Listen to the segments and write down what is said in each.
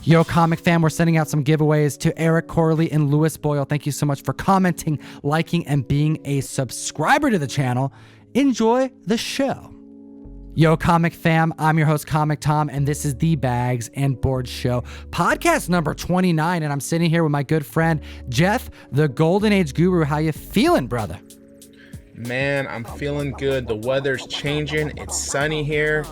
Yo, comic fam, we're sending out some giveaways to Eric Corley and Louis Boyle. Thank you so much for commenting, liking, and being a subscriber to the channel. Enjoy the show. Yo, comic fam, I'm your host, Comic Tom, and this is the Bags and Boards Show, podcast number 29, and I'm sitting here with my good friend, Jeff, the Golden Age Guru. How you feeling, brother? Man, I'm feeling good. The weather's changing. It's sunny here.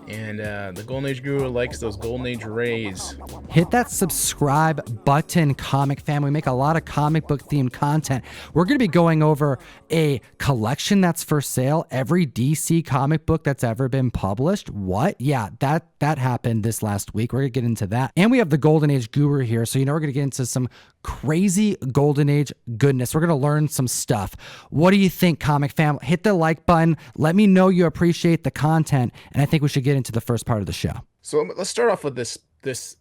And the Golden Age Guru likes those Golden Age rays. Hit that subscribe button, comic fam. We make a lot of comic book themed content. We're going to be going over a collection that's for sale. Every DC comic book that's ever been published. What? Yeah, that happened this last week. We're going to get into that. And we have the Golden Age Guru here. So, we're going to get into some crazy Golden Age goodness. We're going to learn some stuff. What do you think, comic fam? Hit the like button. Let me know you appreciate the content. And I think we should get into the first part of the show. So let's start off with this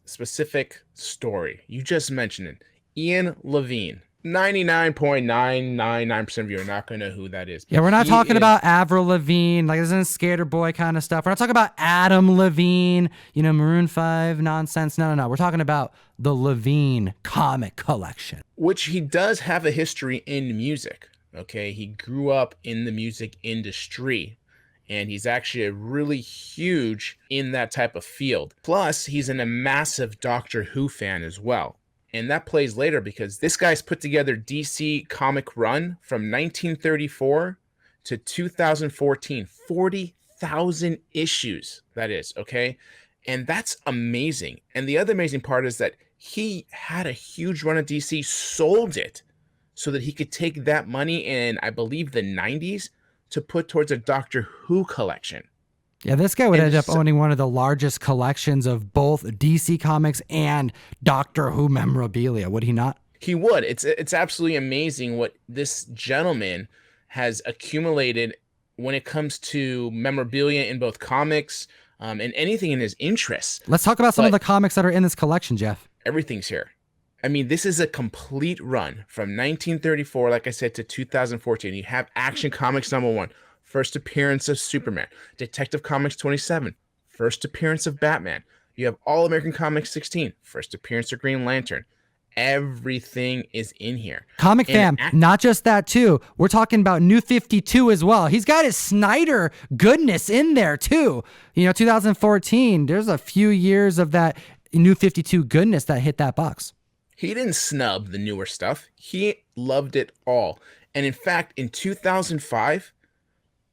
specific story. You just mentioned it. Ian Levine. 99.999% of you are not going to know who that is. Yeah, we're not talking about Avril Lavigne, like this isn't Skater Boy kind of stuff. We're not talking about Adam Levine, Maroon 5 nonsense. No. We're talking about the Levine comic collection. Which he does have a history in music, okay? He grew up in the music industry, and he's actually really huge in that type of field. Plus, he's a massive Doctor Who fan as well. And that plays later because this guy's put together DC comic run from 1934 to 2014. 40,000 issues, that is, okay? And that's amazing. And the other amazing part is that he had a huge run of DC, sold it so that he could take that money in, I believe, the 90s to put towards a Doctor Who collection. Yeah, this guy would end up owning one of the largest collections of both DC Comics and Doctor Who memorabilia, would he not? He would. It's absolutely amazing what this gentleman has accumulated when it comes to memorabilia in both comics and anything in his interests. Let's talk about some of the comics that are in this collection, Jeff. Everything's here. I mean, this is a complete run from 1934, like I said, to 2014. You have Action Comics #1. First appearance of Superman. Detective Comics 27. First appearance of Batman. You have All American Comics 16. First appearance of Green Lantern. Everything is in here. Comic fam, not just that too. We're talking about New 52 as well. He's got his Snyder goodness in there too. 2014, there's a few years of that New 52 goodness that hit that box. He didn't snub the newer stuff. He loved it all. And in fact, in 2005,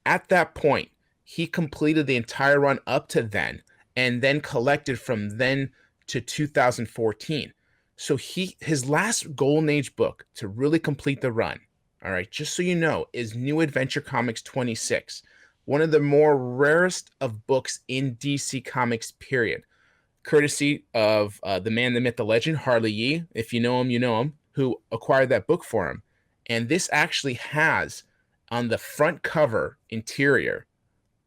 at that point, he completed the entire run up to then and then collected from then to 2014. So his last Golden Age book to really complete the run, all right, just so you know, is New Adventure Comics 26, one of the more rarest of books in DC Comics, period. Courtesy of the man, the myth, the legend, Harley Yee. If you know him, you know him, who acquired that book for him. And this actually has on the front cover interior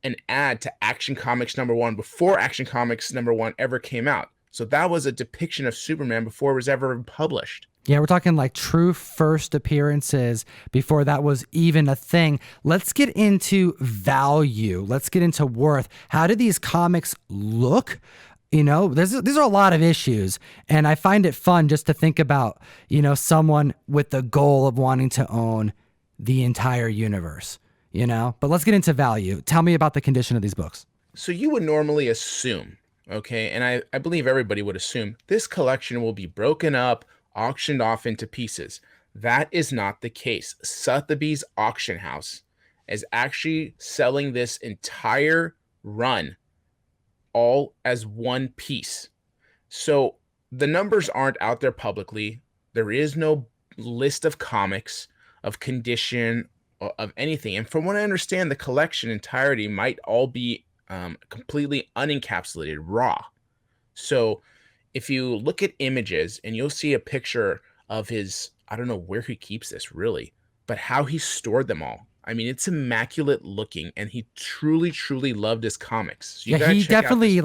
an ad to Action Comics #1 before Action Comics #1 ever came out. So that was a depiction of Superman before it was ever published. Yeah, we're talking like true first appearances before that was even a thing. Let's get into value. Let's get into worth. How do these comics look? These are a lot of issues, and I find it fun just to think about, someone with the goal of wanting to own the entire universe, but let's get into value. Tell me about the condition of these books. So you would normally assume, okay, and I believe everybody would assume this collection will be broken up, auctioned off into pieces. That is not the case. Sotheby's Auction House is actually selling this entire run all as one piece. So the numbers aren't out there publicly. There is no list of comics of condition of anything. And from what I understand, the collection entirety might all be completely unencapsulated, raw. So if you look at images and you'll see a picture of his, I don't know where he keeps this really, but how he stored them all. I mean, it's immaculate looking, and he truly, truly loved his comics. So he definitely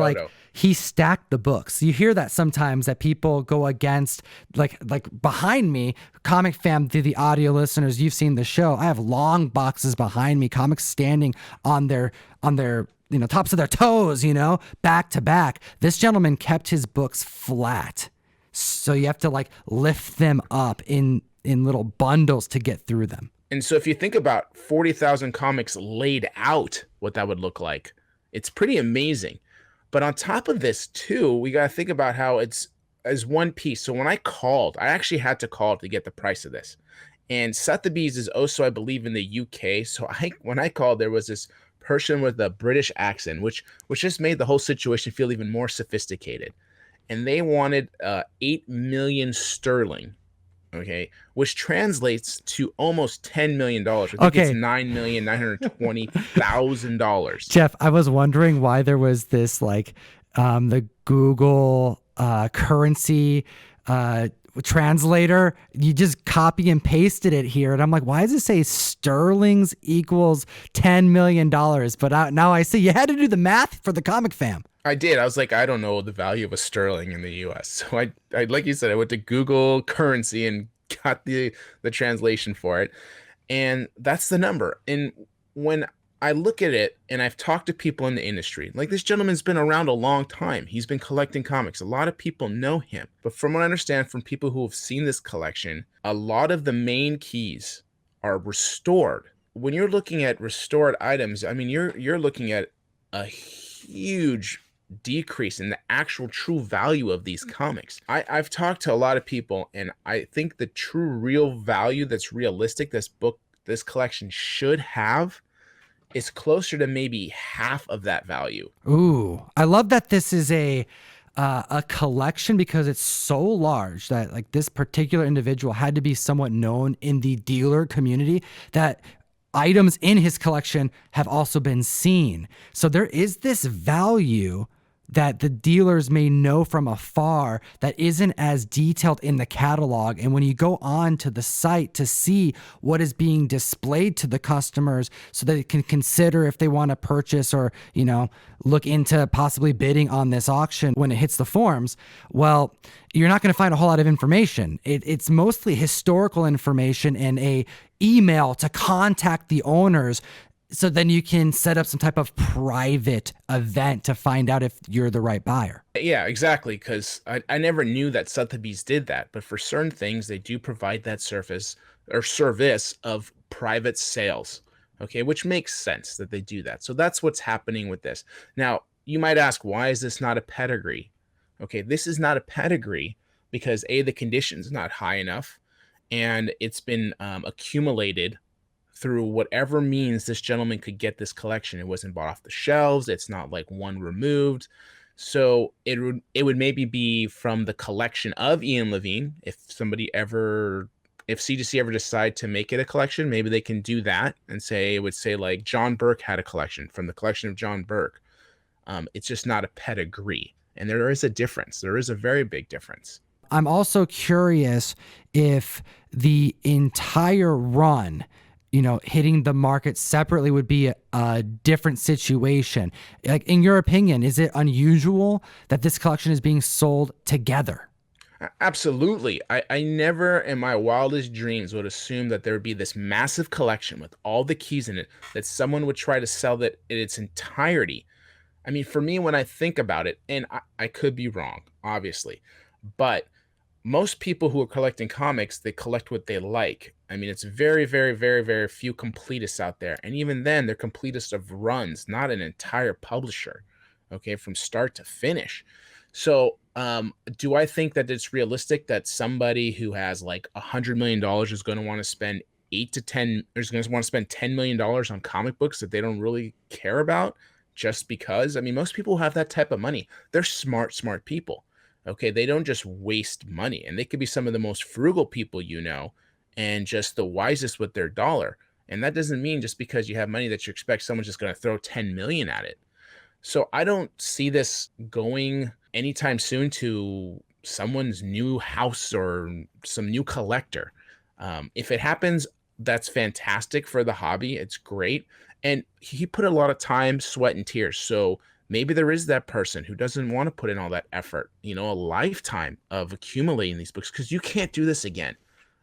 he stacked the books. You hear that sometimes that people go against, like behind me, comic fam, the audio listeners, you've seen the show. I have long boxes behind me, comics standing on their tops of their toes, back to back. This gentleman kept his books flat. So you have to like lift them up in little bundles to get through them. And so if you think about 40,000 comics laid out, what that would look like, it's pretty amazing. But on top of this too, we got to think about how it's as one piece. So when I actually had to call to get the price of this. And Sotheby's is also, I believe, in the UK. So when I called, there was this person with a British accent, which just made the whole situation feel even more sophisticated. And they wanted 8 million sterling, okay, which translates to almost $10 million. I think it's $9,920,000. Jeff, I was wondering why there was this like the Google currency translator. You just copy and pasted it here, and I'm like, why does it say sterlings equals $10 million? But now I see you had to do the math for the comic fam. I did. I was like, I don't know the value of a sterling in the U.S. So I like you said, I went to Google currency and got the translation for it, and that's the number. And when I look at it, and I've talked to people in the industry, like this gentleman's been around a long time. He's been collecting comics. A lot of people know him. But from what I understand from people who have seen this collection, a lot of the main keys are restored. When you're looking at restored items, I mean, you're looking at a huge decrease in the actual true value of these comics. I've talked to a lot of people, and I think the true real value that's realistic this collection should have is closer to maybe half of that value. Ooh, I love that this is a collection because it's so large that like this particular individual had to be somewhat known in the dealer community, that items in his collection have also been seen. So there is this value that the dealers may know from afar that isn't as detailed in the catalog. And when you go on to the site to see what is being displayed to the customers so that they can consider if they want to purchase or, look into possibly bidding on this auction when it hits the forums, well, you're not going to find a whole lot of information. It's mostly historical information and a email to contact the owners. So then you can set up some type of private event to find out if you're the right buyer. Yeah, exactly. Because I never knew that Sotheby's did that. But for certain things, they do provide that service of private sales. Okay, which makes sense that they do that. So that's what's happening with this. Now, you might ask, why is this not a pedigree? Okay, this is not a pedigree because the condition's not high enough, and it's been accumulated through whatever means this gentleman could get this collection. It wasn't bought off the shelves. It's not like one removed. So it would maybe be from the collection of Ian Levine. If CGC ever decide to make it a collection, maybe they can do that and say like John Burke had a collection from the collection of John Burke. It's just not a pedigree. And there is a difference. There is a very big difference. I'm also curious if the entire run, hitting the market separately would be a different situation. Like, in your opinion, is it unusual that this collection is being sold together? Absolutely. I never in my wildest dreams would assume that there would be this massive collection with all the keys in it that someone would try to sell that in its entirety. I mean, for me, when I think about it, and I could be wrong, obviously, but most people who are collecting comics, they collect what they like. I mean, it's very, very, very, very few completists out there. And even then, they're completists of runs, not an entire publisher, okay, from start to finish. So do I think that it's realistic that somebody who has like $100 million is going to want to spend $10 million on comic books that they don't really care about just because? I mean, most people have that type of money. They're smart people. Okay, they don't just waste money, and they could be some of the most frugal people and just the wisest with their dollar. And that doesn't mean just because you have money that you expect someone's just going to throw 10 million at it. So I don't see this going anytime soon to someone's new house or some new collector. If it happens, that's fantastic for the hobby. It's great. And he put a lot of time, sweat, and tears. So maybe there is that person who doesn't want to put in all that effort, a lifetime of accumulating these books, because you can't do this again.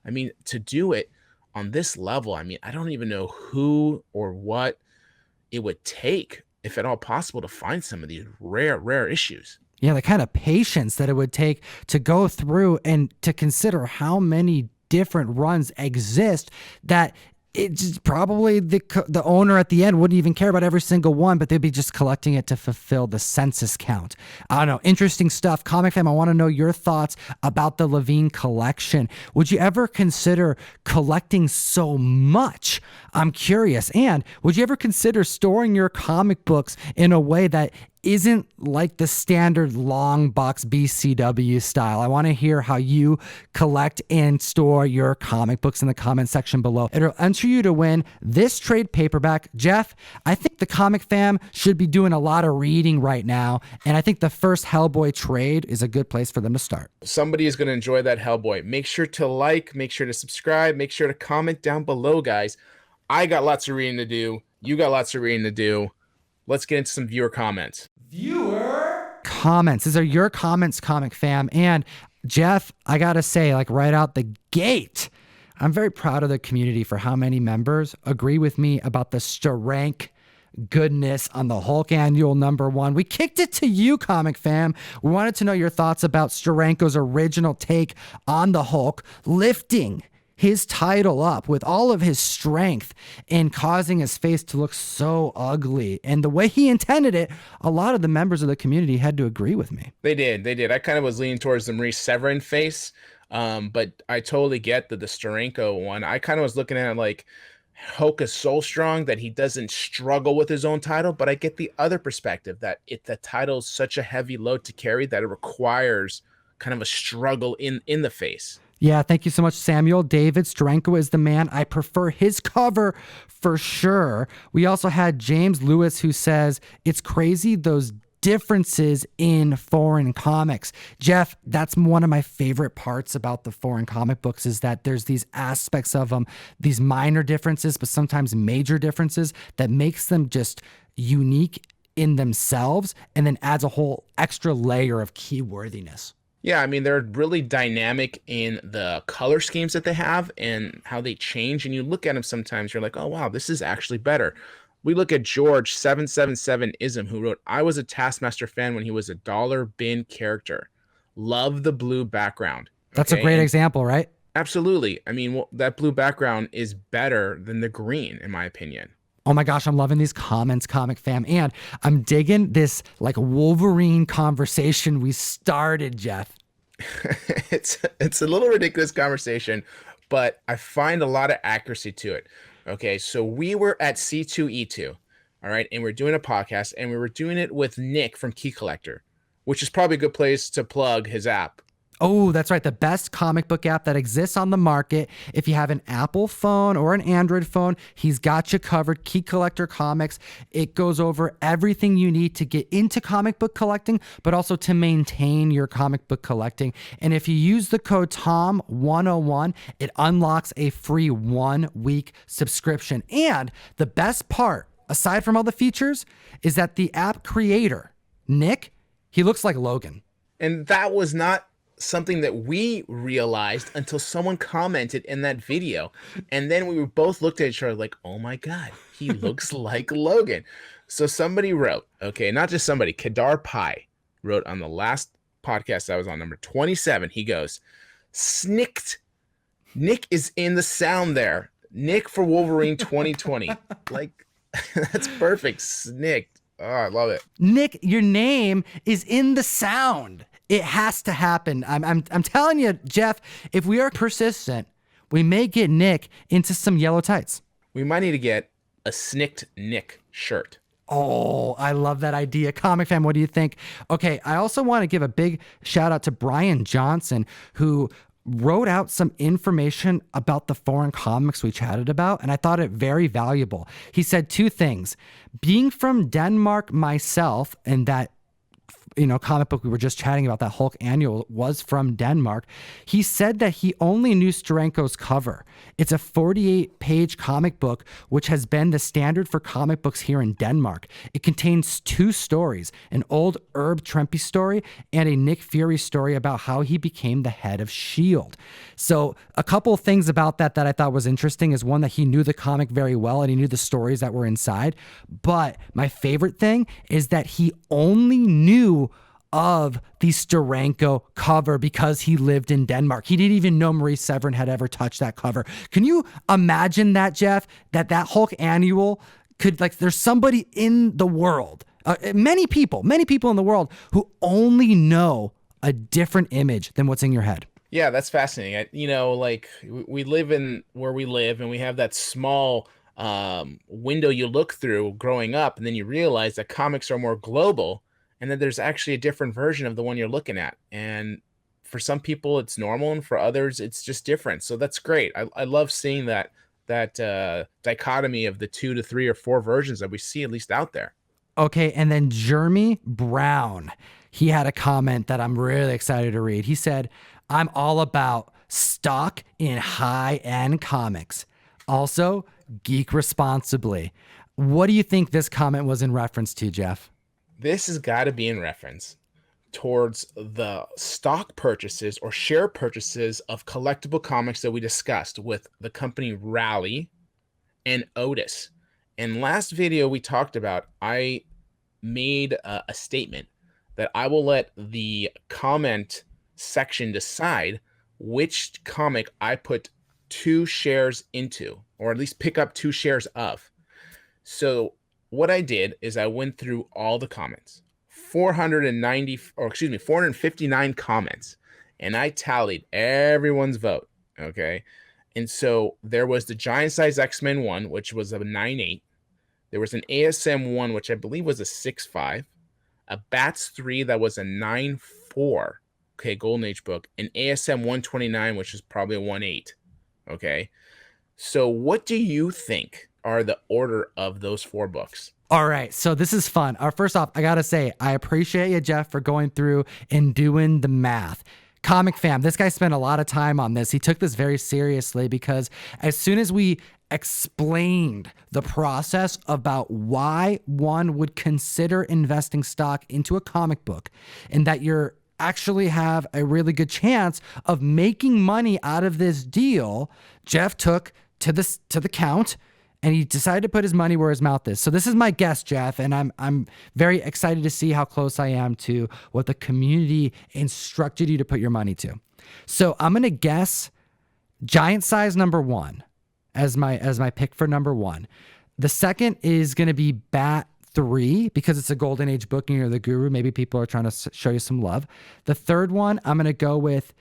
I mean, to do it on this level, I mean, I don't even know who or what it would take. if at all possible, to find some of these rare issues. Yeah, the kind of patience that it would take to go through and to consider how many different runs exist, that it's just probably the owner at the end wouldn't even care about every single one, but they'd be just collecting it to fulfill the census count. I don't know. Interesting stuff. Comic Fam, I want to know your thoughts about the Levine collection. Would you ever consider collecting so much? I'm curious. And would you ever consider storing your comic books in a way that isn't like the standard long box BCW style? I want to hear how you collect and store your comic books in the comment section below. It'll enter you to win this trade paperback. Jeff, I think the Comic Fam should be doing a lot of reading right now, and I think the first Hellboy trade is a good place for them to start. Somebody is going to enjoy that Hellboy. Make sure to like, make sure to subscribe, make sure to comment down below, guys. I got lots of reading to do. You got lots of reading to do. Let's get into some viewer comments. Viewer comments. These are your comments, Comic Fam. And Jeff, I gotta say, like right out the gate, I'm very proud of the community for how many members agree with me about the Sterank goodness on the Hulk Annual #1. We kicked it to you, Comic Fam. We wanted to know your thoughts about Steranko's original take on the Hulk, lifting his title up with all of his strength and causing his face to look so ugly. And the way he intended it, a lot of the members of the community had to agree with me. They did. I kind of was leaning towards the Marie Severin face, but I totally get the Steranko one. I kind of was looking at it like Hulk is so strong that he doesn't struggle with his own title, but I get the other perspective that the title is such a heavy load to carry that it requires kind of a struggle in the face. Yeah, thank you so much, Samuel. David, Steranko is the man. I prefer his cover for sure. We also had James Lewis, who says, it's crazy those differences in foreign comics. Jeff, that's one of my favorite parts about the foreign comic books, is that there's these aspects of them, these minor differences, but sometimes major differences that makes them just unique in themselves and then adds a whole extra layer of keyworthiness. Yeah, I mean, they're really dynamic in the color schemes that they have and how they change. And you look at them sometimes, you're like, oh, wow, this is actually better. We look at George 777ism, who wrote, I was a Taskmaster fan when he was a dollar bin character. Love the blue background. That's a great example, right? Absolutely. I mean, that blue background is better than the green, in my opinion. Oh my gosh, I'm loving these comments, Comic Fam. And I'm digging this like Wolverine conversation we started, Jeff. It's a little ridiculous conversation, but I find a lot of accuracy to it. Okay, so we were at C2E2, all right, and we're doing a podcast, and we were doing it with Nick from Key Collector, which is probably a good place to plug his app. Oh, that's right. The best comic book app that exists on the market. If you have an Apple phone or an Android phone, he's got you covered. Key Collector Comics. It goes over everything you need to get into comic book collecting, but also to maintain your comic book collecting. And if you use the code TOM101, it unlocks a free 1-week subscription. And the best part, aside from all the features, is that the app creator, Nick, he looks like Logan. And that was not something that we realized until someone commented in that video, and then we were both looked at each other like, oh my god, he looks like Logan. So somebody wrote, okay, not just somebody, Kadar Pai wrote on the last podcast I was on, number 27, he goes, snicked, Nick is in the sound there, Nick for Wolverine 2020. Like, that's perfect. Snicked. Oh, I love it. Nick, your name is in the sound. It has to happen. I'm telling you, Jeff, if we are persistent, we may get Nick into some yellow tights. We might need to get a Snicked Nick shirt. Oh, I love that idea. Comic Fam, what do you think? Okay, I also want to give a big shout out to Brian Johnson, who wrote out some information about the foreign comics we chatted about, and I thought it very valuable. He said 2 things. Being from Denmark myself, and that comic book we were just chatting about, that Hulk annual, was from Denmark. He said that he only knew Steranko's cover. It's a 48-page comic book, which has been the standard for comic books here in Denmark. It contains 2 stories, an old Herb Trimpe story and a Nick Fury story about how he became the head of S.H.I.E.L.D. So a couple of things about that I thought was interesting is, one, that he knew the comic very well and he knew the stories that were inside. But my favorite thing is that he only knew of the Steranko cover because he lived in Denmark. He didn't even know Maurice Severin had ever touched that cover. Can you imagine that, Jeff? That Hulk annual could, like, there's somebody in the world, many people in the world who only know a different image than what's in your head. Yeah, that's fascinating. Like, we live in where we live, and we have that small window you look through growing up, and then you realize that comics are more global, and that there's actually a different version of the one you're looking at. And for some people, it's normal, and for others, it's just different. So that's great. I love seeing that dichotomy of the 2 to 3 or 4 versions that we see at least out there. Okay, and then Jeremy Brown, he had a comment that I'm really excited to read. He said, "I'm all about stock in high-end comics. Also, geek responsibly." What do you think this comment was in reference to, Jeff? This has got to be in reference towards the stock purchases or share purchases of collectible comics that we discussed with the company Rally and Otis. In last video we talked about, I made a statement that I will let the comment section decide which comic I put 2 shares into, or at least pick up 2 shares of. So what I did is I went through all the comments, 459 comments, and I tallied everyone's vote. Okay. And so there was the Giant Size X-Men 1, which was a 9.8. There was an ASM 1, which I believe was a 6.5. A Bats 3 that was a 9.4. Okay, Golden Age book. An ASM 129, which is probably a 1.8. Okay. So what do you think are the order of those 4 books? All right, so this is fun. First off, I gotta say, I appreciate you, Jeff, for going through and doing the math. Comic fam, this guy spent a lot of time on this. He took this very seriously, because as soon as we explained the process about why one would consider investing stock into a comic book, and that you're actually have a really good chance of making money out of this deal, Jeff took to the count, and he decided to put his money where his mouth is. So this is my guess, Jeff, and I'm very excited to see how close I am to what the community instructed you to put your money to. So I'm gonna guess Giant Size number 1 as my pick for number 1. The second is gonna be Bat 3, because it's a Golden Age book and you're the guru. Maybe people are trying to show you some love. The third one, I'm gonna go with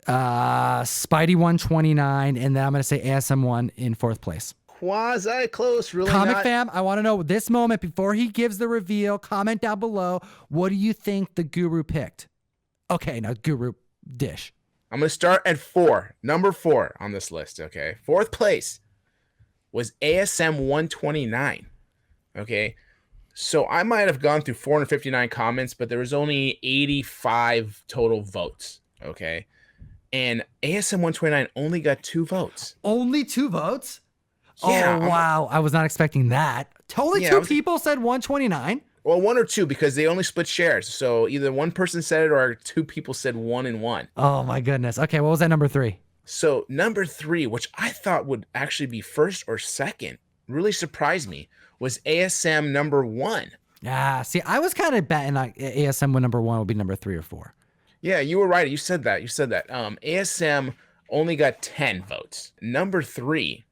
Spidey 129, and then I'm gonna say ASM 1 in 4th place. Quasi close, really. Comic fam, I want to know this moment before he gives the reveal. Comment down below. What do you think the guru picked? Okay, now guru dish. I'm going to start at 4. Number 4 on this list, okay? 4th place was ASM 129, okay? So I might have gone through 459 comments, but there was only 85 total votes, okay? And ASM 129 only got 2 votes. Only 2 votes? Yeah, oh, wow. I was not expecting that. Only 2 people said 129? Well, 1 or 2, because they only split shares. So either one person said it or 2 people said 1 and 1. Oh, my goodness. Okay, what was that number 3? So number 3, which I thought would actually be 1st or 2nd, really surprised me, was ASM number 1. Ah, see, I was kind of betting like ASM number 1 would be number 3 or 4. Yeah, you were right. You said that. ASM only got 10 votes. Number 3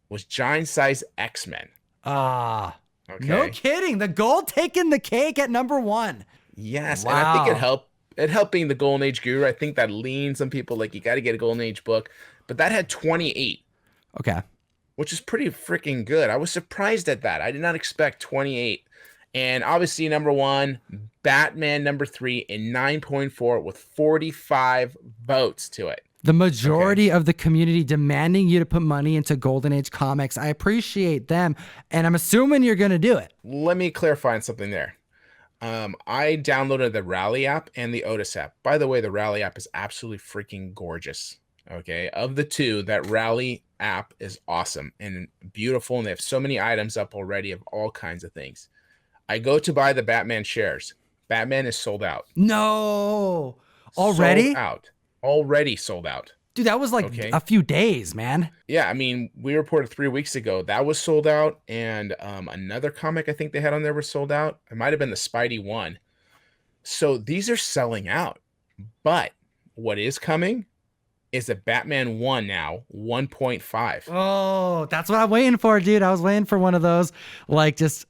was Giant Size X-Men. Ah, okay. No kidding. The gold taking the cake at number 1. Yes, wow. And I think it helped being the Golden Age guru. I think that leaned some people like, you got to get a Golden Age book, but that had 28. Okay. Which is pretty freaking good. I was surprised at that. I did not expect 28. And obviously number 1, Batman number 3 in 9.4 with 45 votes to it. The majority of the community demanding you to put money into Golden Age comics. I appreciate them, and I'm assuming you're going to do it. Let me clarify on something there. I downloaded the Rally app and the Otis app. By the way, the Rally app is absolutely freaking gorgeous. Okay. Of the two, that Rally app is awesome and beautiful. And they have so many items up already of all kinds of things. I go to buy the Batman shares. Batman is sold out. No. Sold Already? out. Already sold out. Dude, that was like Okay. a few days, man. Yeah, I mean, we reported 3 weeks ago that was sold out, and another comic I think they had on there was sold out. It might have been the Spidey one. So these are selling out. But what is coming is a Batman 1 now, 1.5. Oh, that's what I'm waiting for, dude. I was waiting for one of those, like just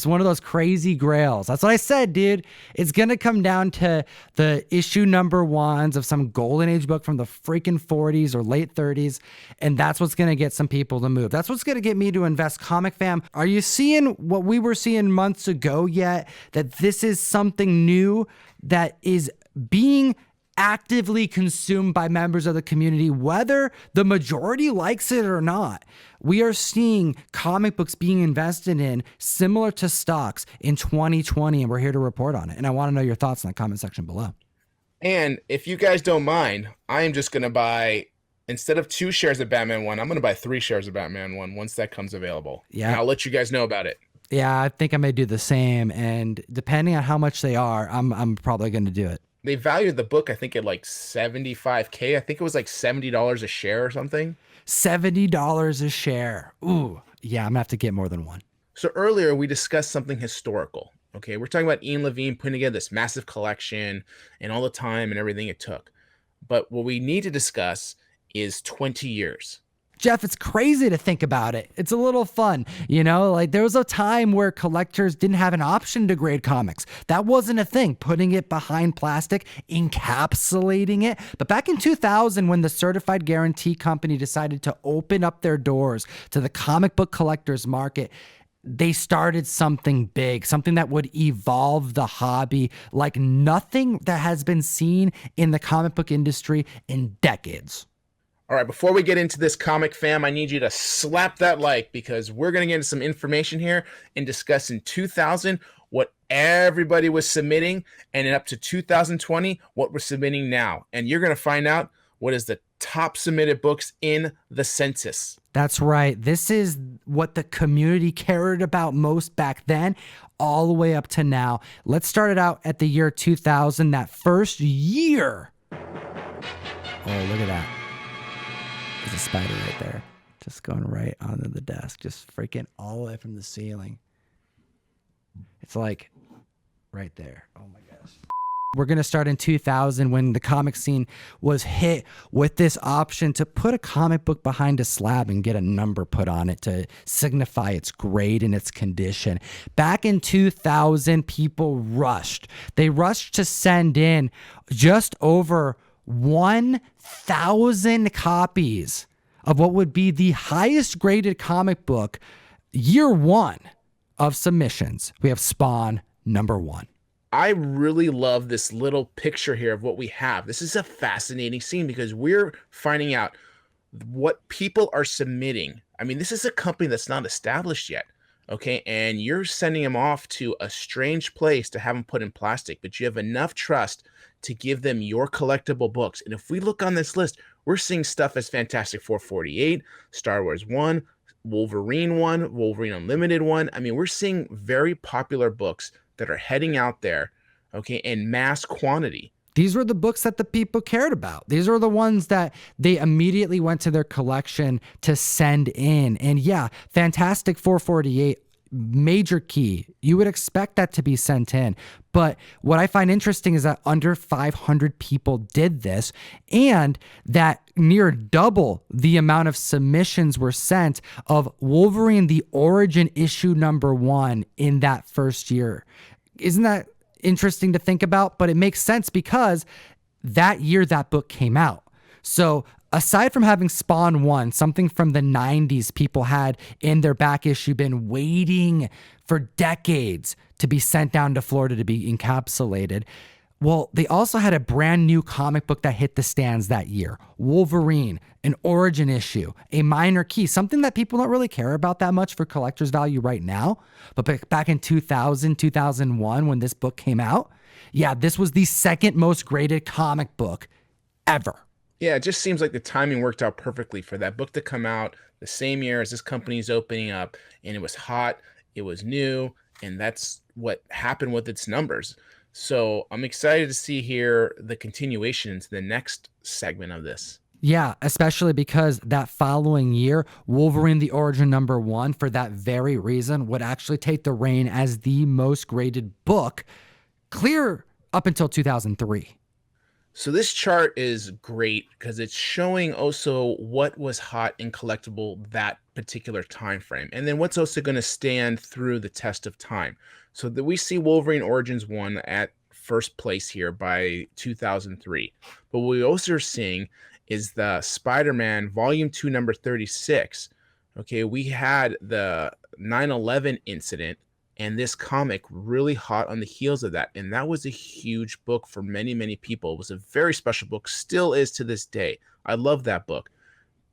one of those crazy grails. That's what I said, dude. It's going to come down to the issue number ones of some golden age book from the freaking 40s or late 30s. And that's what's going to get some people to move. That's what's going to get me to invest. Comic fam, are you seeing what we were seeing months ago yet? That this is something new that is being actively consumed by members of the community, whether the majority likes it or not. We are seeing comic books being invested in similar to stocks in 2020, and we're here to report on it. And I want to know your thoughts in the comment section below. And if you guys don't mind, I am just going to buy, instead of 2 shares of Batman 1, I'm going to buy 3 shares of Batman 1 once that comes available. Yeah. And I'll let you guys know about it. Yeah, I think I may do the same. And depending on how much they are, I'm probably going to do it. They valued the book, I think, at like $75K. I think it was like $70 a share or something. $70 a share. Ooh, yeah, I'm going to have to get more than one. So earlier we discussed something historical. Okay, we're talking about Ian Levine putting together this massive collection and all the time and everything it took. But what we need to discuss is 20 years. Jeff, it's crazy to think about it. It's a little fun, you know, like there was a time where collectors didn't have an option to grade comics. That wasn't a thing, putting it behind plastic, encapsulating it. But back in 2000, when the Certified Guarantee Company decided to open up their doors to the comic book collectors market, they started something big, something that would evolve the hobby like nothing that has been seen in the comic book industry in decades. All right, before we get into this, comic fam, I need you to slap that like, because we're going to get into some information here and discuss in 2000 what everybody was submitting, and up to 2020 what we're submitting now. And you're going to find out what is the top submitted books in the census. That's right. This is what the community cared about most back then, all the way up to now. Let's start it out at the year 2000, that first year. Oh, look at that. There's a spider right there, just going right onto the desk, just freaking all the way from the ceiling. It's like right there. Oh my gosh. We're going to start in 2000 when the comic scene was hit with this option to put a comic book behind a slab and get a number put on it to signify its grade and its condition. Back in 2000, people rushed. They rushed to send in just over 1,000 copies of what would be the highest graded comic book year one of submissions. We have Spawn #1. I really love this little picture here of what we have. This is a fascinating scene because we're finding out what people are submitting. I mean, this is a company that's not established yet. Okay, and you're sending them off to a strange place to have them put in plastic, but you have enough trust to give them your collectible books. And if we look on this list, we're seeing stuff as Fantastic Four 48, Star Wars 1, Wolverine 1, Wolverine Unlimited 1. I mean, we're seeing very popular books that are heading out there, okay, in mass quantity. These were the books that the people cared about. These are the ones that they immediately went to their collection to send in. And yeah, Fantastic 448, major key. You would expect that to be sent in. But what I find interesting is that under 500 people did this, and that near double the amount of submissions were sent of Wolverine the Origin issue #1 in that first year. Isn't that interesting to think about? But it makes sense because that year that book came out. So aside from having Spawn 1, something from the 90s people had in their back issue been waiting for decades to be sent down to Florida to be encapsulated, Well, they also had a brand new comic book that hit the stands that year. Wolverine, an origin issue, a minor key, something that people don't really care about that much for collector's value right now. But back in 2000, 2001, when this book came out, yeah, this was the second most graded comic book ever. Yeah, it just seems like the timing worked out perfectly for that book to come out the same year as this company's opening up, and it was hot, it was new, and that's what happened with its numbers. So I'm excited to see here the continuation into the next segment of this. Yeah, especially because that following year, Wolverine the Origin #1, for that very reason, would actually take the reign as the most graded book, clear up until 2003. So this chart is great because it's showing also what was hot and collectible that particular time frame, and then what's also going to stand through the test of time. So that we see Wolverine Origins 1 at first place here by 2003. But what we also are seeing is the Spider-Man Volume 2 number 36. Okay, we had the 9/11 incident and this comic really hot on the heels of that, and that was a huge book for many, many people. It was a very special book, still is to this day. I love that book,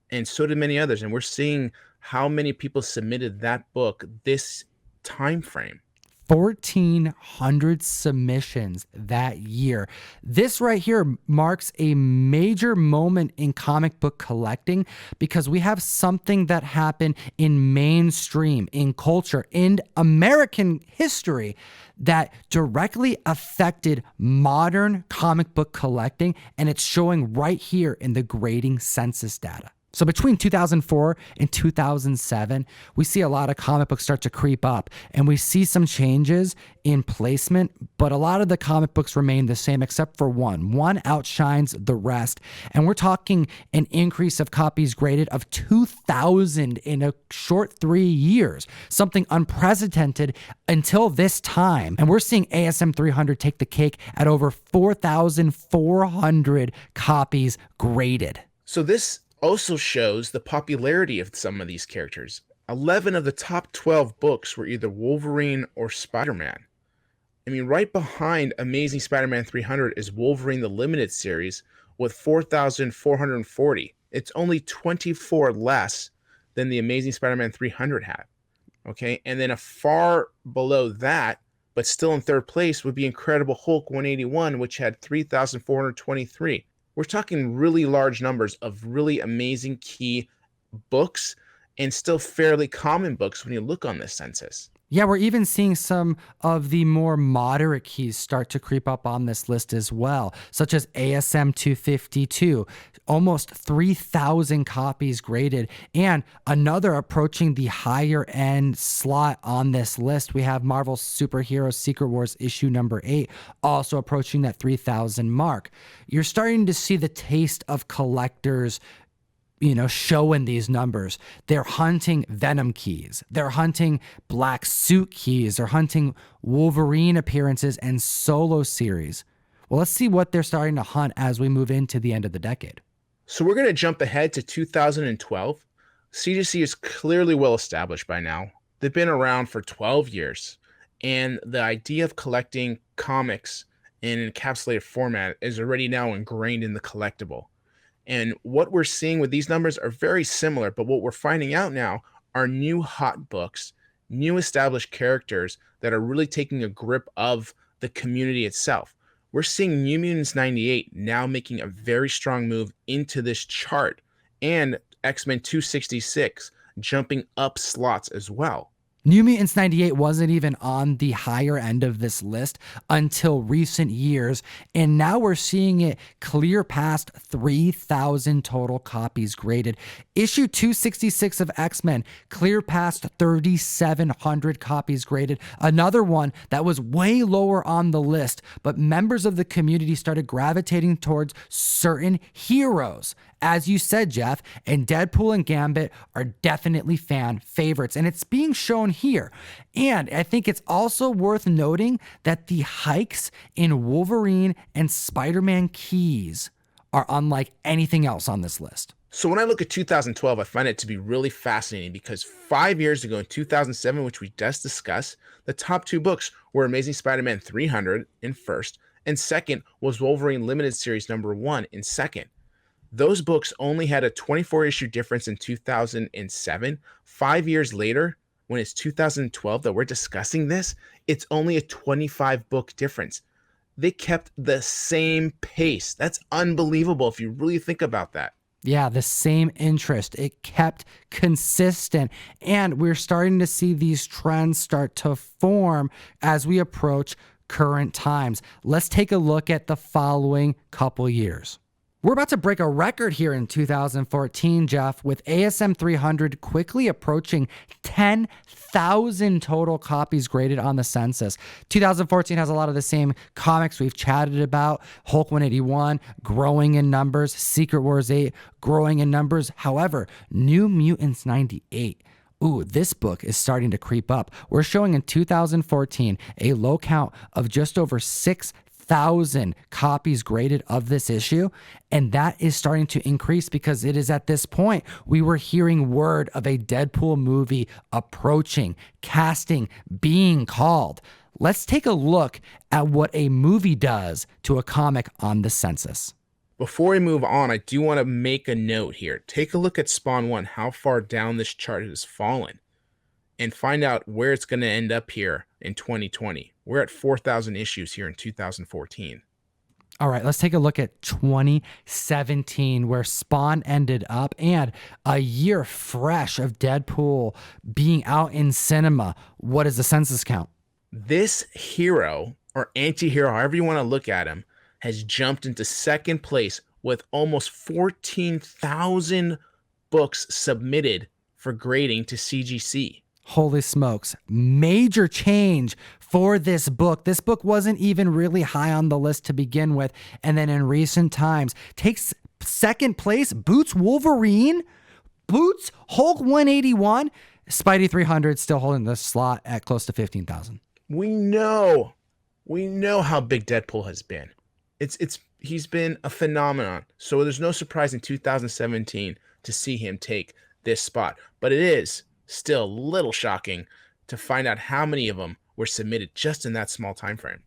and so did many others, and we're seeing how many people submitted that book this time frame. 1,400 submissions that year. This right here marks a major moment in comic book collecting because we have something that happened in mainstream, in culture, in American history that directly affected modern comic book collecting, and it's showing right here in the grading census data. So between 2004 and 2007, we see a lot of comic books start to creep up, and we see some changes in placement, but a lot of the comic books remain the same except for one. One outshines the rest, and we're talking an increase of copies graded of 2,000 in a short 3 years, something unprecedented until this time. And we're seeing ASM 300 take the cake at over 4,400 copies graded. So this also shows the popularity of some of these characters. 11 of the top 12 books were either Wolverine or Spider-Man. I mean, right behind Amazing Spider-Man 300 is Wolverine the Limited Series with 4,440. It's only 24 less than the Amazing Spider-Man 300 had. Okay, and then a far below that, but still in third place, would be Incredible Hulk 181, which had 3,423. We're talking really large numbers of really amazing key books and still fairly common books when you look on this census. Yeah, we're even seeing some of the more moderate keys start to creep up on this list as well, such as ASM 252, almost 3,000 copies graded, and another approaching the higher end slot on this list. We have Marvel's Superhero Secret Wars issue number 8, also approaching that 3,000 mark. You're starting to see the taste of collectors showing these numbers. They're hunting Venom keys. They're hunting Black Suit keys. They're hunting Wolverine appearances and solo series. Well, let's see what they're starting to hunt as we move into the end of the decade. So we're going to jump ahead to 2012. CGC is clearly well established by now. They've been around for 12 years. And the idea of collecting comics in an encapsulated format is already now ingrained in the collectible. And what we're seeing with these numbers are very similar, but what we're finding out now are new hot books, new established characters that are really taking a grip of the community itself. We're seeing New Mutants 98 now making a very strong move into this chart, and X-Men 266 jumping up slots as well. New Mutants 98 wasn't even on the higher end of this list until recent years, and now we're seeing it clear past 3,000 total copies graded. Issue 266 of X-Men clear past 3,700 copies graded. Another one that was way lower on the list, but members of the community started gravitating towards certain heroes. As you said, Jeff, and Deadpool and Gambit are definitely fan favorites, and it's being shown here. And I think it's also worth noting that the hikes in Wolverine and Spider-Man keys are unlike anything else on this list. So when I look at 2012, I find it to be really fascinating because 5 years ago in 2007, which we just discussed, the top two books were Amazing Spider-Man 300 in first And second was Wolverine Limited Series #1 in second. Those books only had a 24 issue difference in 2007. 5 years later, when it's 2012 that we're discussing this, it's only a 25 book difference. They kept the same pace. That's unbelievable if you really think about that. Yeah, the same interest. It kept consistent. And we're starting to see these trends start to form as we approach current times. Let's take a look at the following couple years. We're about to break a record here in 2014, Jeff, with ASM 300 quickly approaching 10,000 total copies graded on the census. 2014 has a lot of the same comics we've chatted about. Hulk 181 growing in numbers, Secret Wars 8 growing in numbers. However, New Mutants 98. Ooh, this book is starting to creep up. We're showing in 2014 a low count of just over 6,000 copies graded of this issue, and that is starting to increase because it is at this point we were hearing word of a Deadpool movie approaching, casting being called. Let's take a look at what a movie does to a comic on the census. Before we move on, I do want to make a note here. Take a look at Spawn 1, how far down this chart has fallen, and find out where it's going to end up here in 2020. We're at 4,000 issues here in 2014. All right, let's take a look at 2017, where Spawn ended up, and a year fresh of Deadpool being out in cinema. What is the census count? This hero, or anti-hero, however you want to look at him, has jumped into second place with almost 14,000 books submitted for grading to CGC. Holy smokes. Major change for this book. This book wasn't even really high on the list to begin with. And then in recent times, takes second place, boots Wolverine, boots Hulk 181, Spidey 300 still holding the slot at close to 15,000. We know how big Deadpool has been. He's been a phenomenon. So there's no surprise in 2017 to see him take this spot. But it is still a little shocking to find out how many of them were submitted just in that small time frame.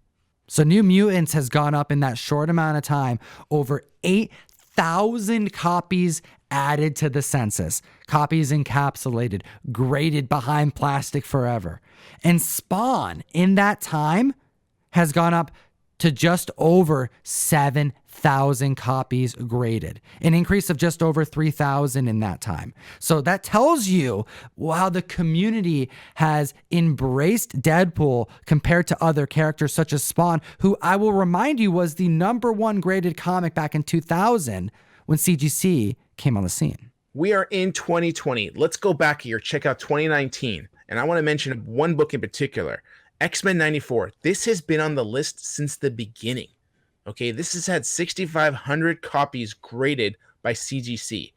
So New Mutants has gone up in that short amount of time, over 8,000 copies added to the census, copies encapsulated, graded behind plastic forever. And Spawn in that time has gone up to just over 7,000 copies graded, an increase of just over 3,000 in that time. So that tells you how the community has embraced Deadpool compared to other characters such as Spawn, who I will remind you was the #1 graded comic back in 2000 when CGC came on the scene. We are in 2020. Let's go back here, check out 2019. And I want to mention one book in particular, X-Men 94. This has been on the list since the beginning. Okay, this has had 6,500 copies graded by CGC.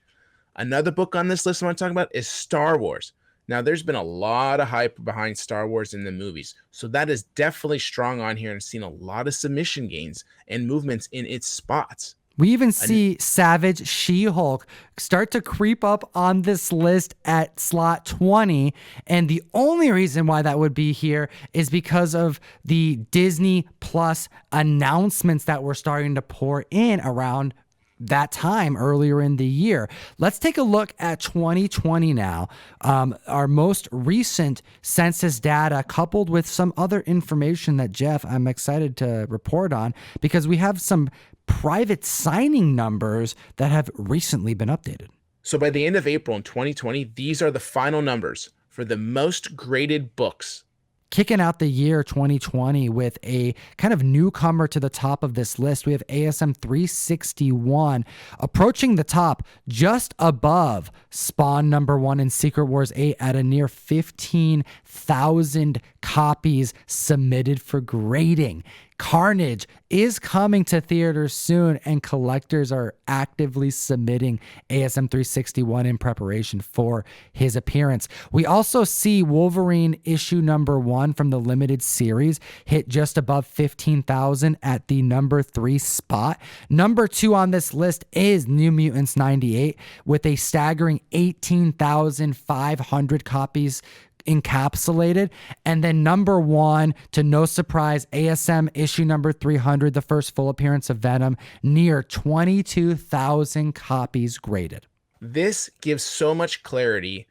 Another book on this list I want to talk about is Star Wars. Now, there's been a lot of hype behind Star Wars in the movies, so that is definitely strong on here and seen a lot of submission gains and movements in its spots. We even see Savage She-Hulk start to creep up on this list at slot 20. And the only reason why that would be here is because of the Disney Plus announcements that were starting to pour in around that time earlier in the year. Let's take a look at 2020 now. Our most recent census data coupled with some other information that, Jeff, I'm excited to report on because we have some private signing numbers that have recently been updated. So by the end of April in 2020, these are the final numbers for the most graded books. Kicking out the year 2020 with a kind of newcomer to the top of this list, we have ASM 361 approaching the top just above Spawn #1 and Secret Wars 8 at a near 15,000 copies submitted for grading. Carnage is coming to theaters soon, and collectors are actively submitting ASM 361 in preparation for his appearance. We also see Wolverine issue #1 from the limited series hit just above 15,000 at the #3 spot. #2 on this list is New Mutants 98 with a staggering 18,500 copies encapsulated. And then number 1, to no surprise, ASM issue number 300, the first full appearance of Venom, near 22,000 copies graded. This gives so much clarity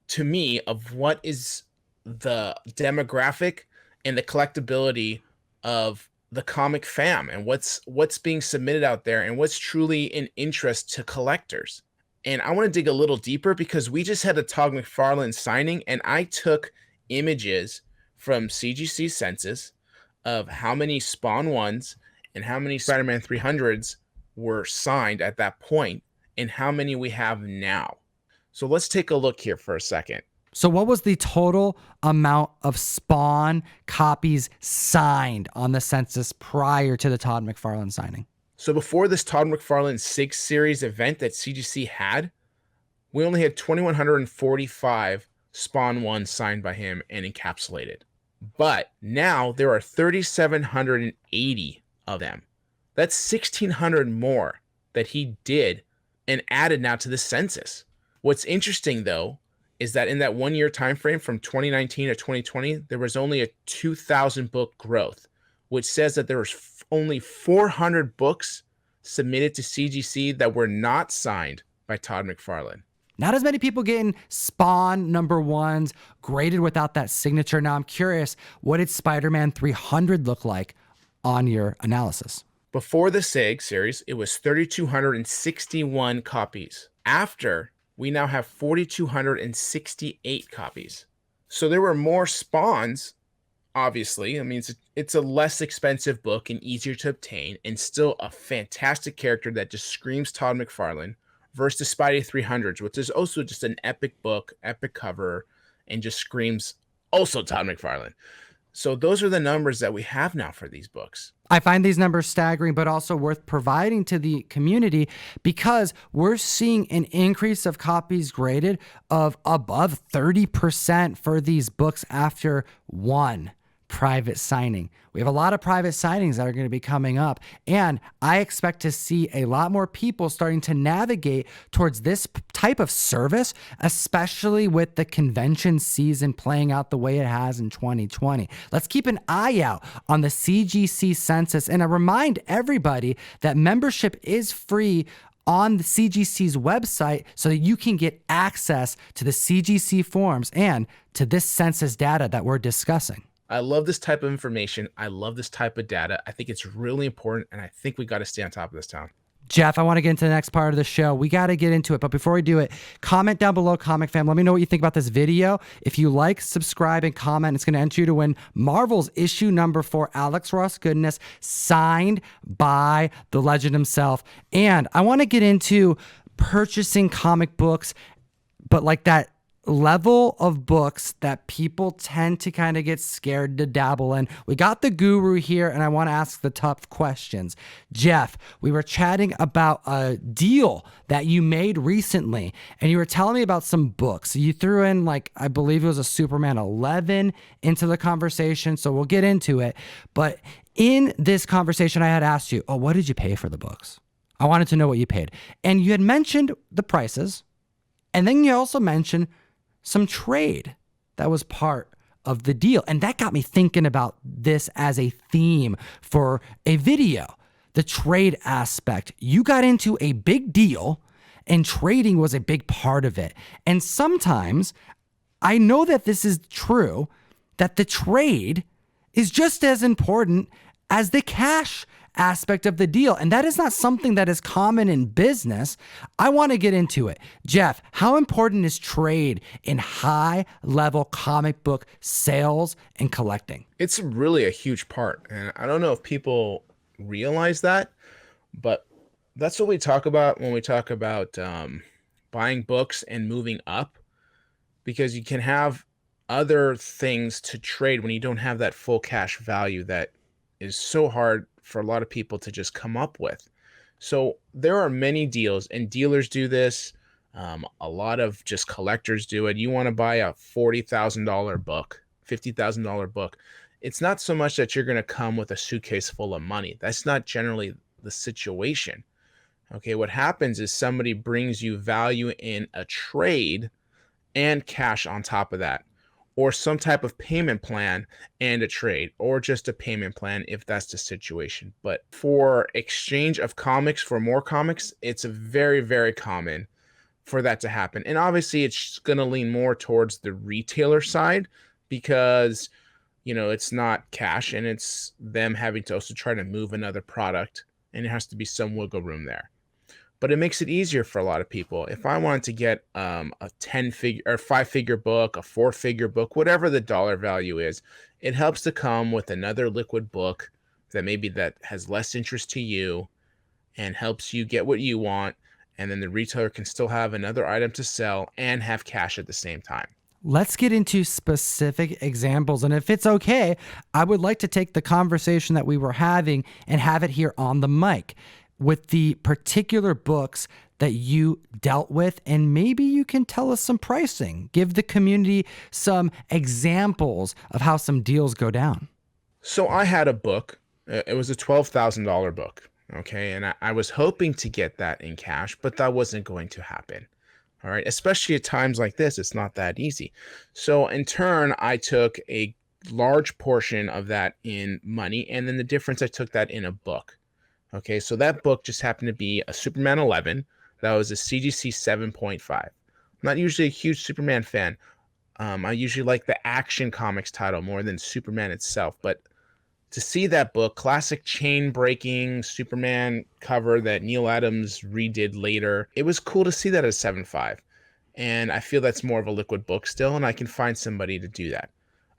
to me of what is the demographic and the collectability of the comic fam, and what's being submitted out there, and what's truly in interest to collectors. And I want to dig a little deeper because we just had a Todd McFarlane signing, and I took images from CGC census of how many Spawn 1s and how many Spider-Man 300s were signed at that point and how many we have now. So let's take a look here for a second. So what was the total amount of Spawn copies signed on the census prior to the Todd McFarlane signing? So before this Todd McFarlane 6 series event that CGC had, we only had 2,145 Spawn 1 signed by him and encapsulated. But now there are 3,780 of them. That's 1,600 more that he did and added now to the census. What's interesting, though, is that in that 1 year time frame from 2019 to 2020, there was only a 2,000 book growth, which says that there was only 400 books submitted to CGC that were not signed by Todd McFarlane. Not as many people getting Spawn number 1s graded without that signature. Now I'm curious, what did Spider-Man 300 look like on your analysis? Before the SIG series, it was 3,261 copies. After, we now have 4,268 copies. So there were more Spawns, obviously. I mean, it's a less expensive book and easier to obtain, and still a fantastic character that just screams Todd McFarlane, versus Spidey 300s, which is also just an epic book, epic cover, and just screams also Todd McFarlane. So those are the numbers that we have now for these books. I find these numbers staggering, but also worth providing to the community because we're seeing an increase of copies graded of above 30% for these books after one private signing. We have a lot of private signings that are going to be coming up, and I expect to see a lot more people starting to navigate towards this type of service, especially with the convention season playing out the way it has in 2020. Let's keep an eye out on the CGC census, and I remind everybody that membership is free on the CGC's website so that you can get access to the CGC forms and to this census data that we're discussing. I love this type of information. I love this type of data. I think it's really important, and I think we got to stay on top of this, Tom. Jeff, I want to get into the next part of the show. We got to get into it. But before we do it, comment down below, Comic Fam. Let me know what you think about this video. If you like, subscribe, and comment, it's going to enter you to win Marvel's issue number 4, Alex Ross Goodness, signed by the legend himself. And I want to get into purchasing comic books, but like that level of books that people tend to kind of get scared to dabble in. We got the guru here, and I want to ask the tough questions. Jeff, we were chatting about a deal that you made recently, and you were telling me about some books. You threw in, like, I believe it was a Superman 11 into the conversation, so we'll get into it. But in this conversation, I had asked you, what did you pay for the books? I wanted to know what you paid. And you had mentioned the prices, and then you also mentioned some trade that was part of the deal. And that got me thinking about this as a theme for a video, the trade aspect. You got into a big deal and trading was a big part of it. And sometimes I know that this is true, that the trade is just as important as the cash aspect of the deal. And that is not something that is common in business. I want to get into it. Jeff, how important is trade in high level comic book sales and collecting? It's really a huge part. And I don't know if people realize that, but that's what we talk about when we talk about buying books and moving up, because you can have other things to trade when you don't have that full cash value that is so hard for a lot of people to just come up with. So there are many deals, and dealers do this. A lot of just collectors do it. You want to buy a $40,000 book, $50,000 book. It's not so much that you're going to come with a suitcase full of money. That's not generally the situation. Okay, what happens is somebody brings you value in a trade and cash on top of that. or some type of payment plan and a trade, or just a payment plan if that's the situation. But for exchange of comics for more comics, it's a very, very common for that to happen. And obviously it's going to lean more towards the retailer side because, it's not cash and it's them having to also try to move another product, and it has to be some wiggle room there. But it makes it easier for a lot of people. If I wanted to get a 10-figure or 5-figure book, a 4-figure book, whatever the dollar value is, it helps to come with another liquid book that has less interest to you and helps you get what you want. And then the retailer can still have another item to sell and have cash at the same time. Let's get into specific examples. And if it's okay, I would like to take the conversation that we were having and have it here on the mic with the particular books that you dealt with. And maybe you can tell us some pricing, give the community some examples of how some deals go down. So I had a book. It was a $12,000 book. Okay. And I was hoping to get that in cash, but that wasn't going to happen. All right. Especially at times like this, it's not that easy. So in turn, I took a large portion of that in money. And then the difference, I took that in a book. Okay. So that book just happened to be a Superman 11. That was a CGC 7.5. I'm not usually a huge Superman fan. I usually like the Action Comics title more than Superman itself. But to see that book, classic chain breaking Superman cover that Neil Adams redid later, it was cool to see that as 7.5. And I feel that's more of a liquid book still, and I can find somebody to do that.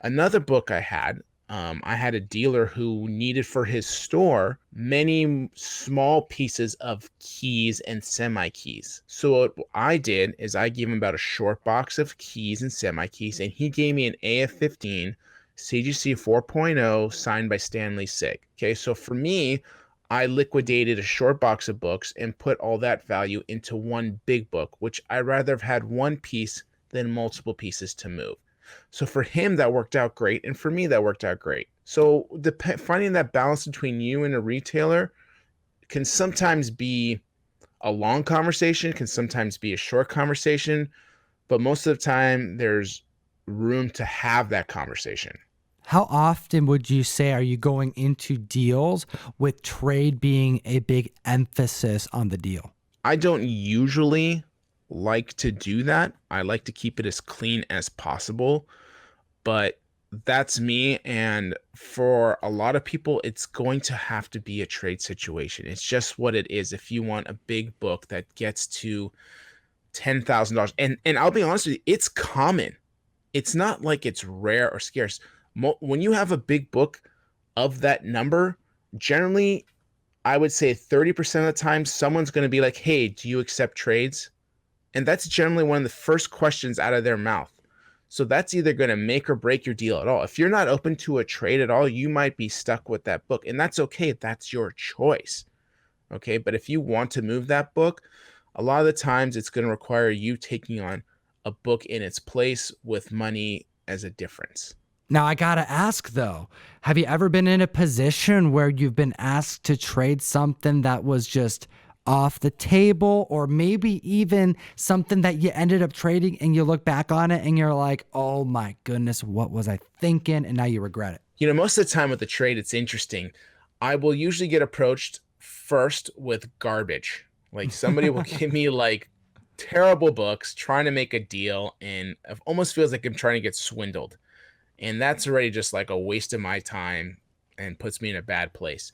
Another book I had a dealer who needed for his store many small pieces of keys and semi keys. So what I did is I gave him about a short box of keys and semi keys, and he gave me an AF-15 CGC 4.0 signed by Stanley Sig. Okay, so for me, I liquidated a short box of books and put all that value into one big book, which I'd rather have had one piece than multiple pieces to move. So for him, that worked out great. And for me, that worked out great. So finding that balance between you and a retailer can sometimes be a long conversation, can sometimes be a short conversation, but most of the time there's room to have that conversation. How often would you say are you going into deals with trade being a big emphasis on the deal? I don't usually like to do that. I like to keep it as clean as possible, but that's me. And for a lot of people, it's going to have to be a trade situation. It's just what it is. If you want a big book that gets to $10,000, and I'll be honest with you, it's common. It's not like it's rare or scarce. When you have a big book of that number, generally, I would say 30% of the time, someone's going to be like, hey, do you accept trades? And that's generally one of the first questions out of their mouth. So that's either going to make or break your deal at all. If you're not open to a trade at all, you might be stuck with that book. And that's okay. That's your choice. Okay. But if you want to move that book, a lot of the times it's going to require you taking on a book in its place with money as a difference. Now, I got to ask, though, have you ever been in a position where you've been asked to trade something that was just off the table, or maybe even something that you ended up trading and you look back on it and you're like, oh my goodness, what was I thinking? And now you regret it. Most of the time with the trade, it's interesting. I will usually get approached first with garbage. Like somebody will give me like terrible books trying to make a deal, and it almost feels like I'm trying to get swindled. And that's already just like a waste of my time and puts me in a bad place.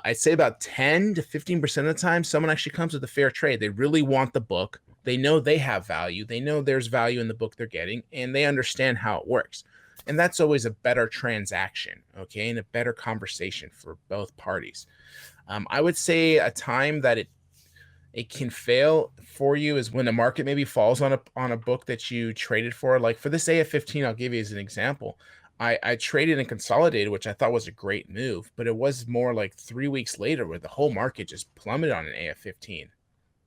I'd say about 10 to 15% of the time, someone actually comes with a fair trade. They really want the book. They know they have value. They know there's value in the book they're getting, and they understand how it works. And that's always a better transaction, okay, and a better conversation for both parties. I would say a time that it can fail for you is when the market maybe falls on a book that you traded for. Like for this AF-15, I'll give you as an example. I traded and consolidated, which I thought was a great move, but it was more like 3 weeks later where the whole market just plummeted on an AF-15.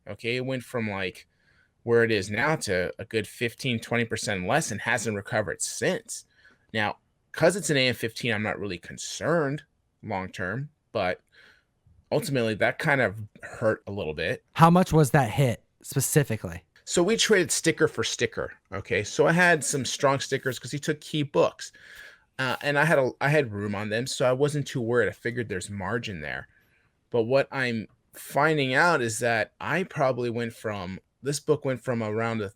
Okay, it went from like where it is now to a good 15-20% less and hasn't recovered since. Now, because it's an AF-15, I'm not really concerned long term, but ultimately that kind of hurt a little bit. How much was that hit specifically? So we traded sticker for sticker. Okay, so I had some strong stickers because he took key books, and I had room on them, so I wasn't too worried. I figured there's margin there. But what I'm finding out is that this book went from around a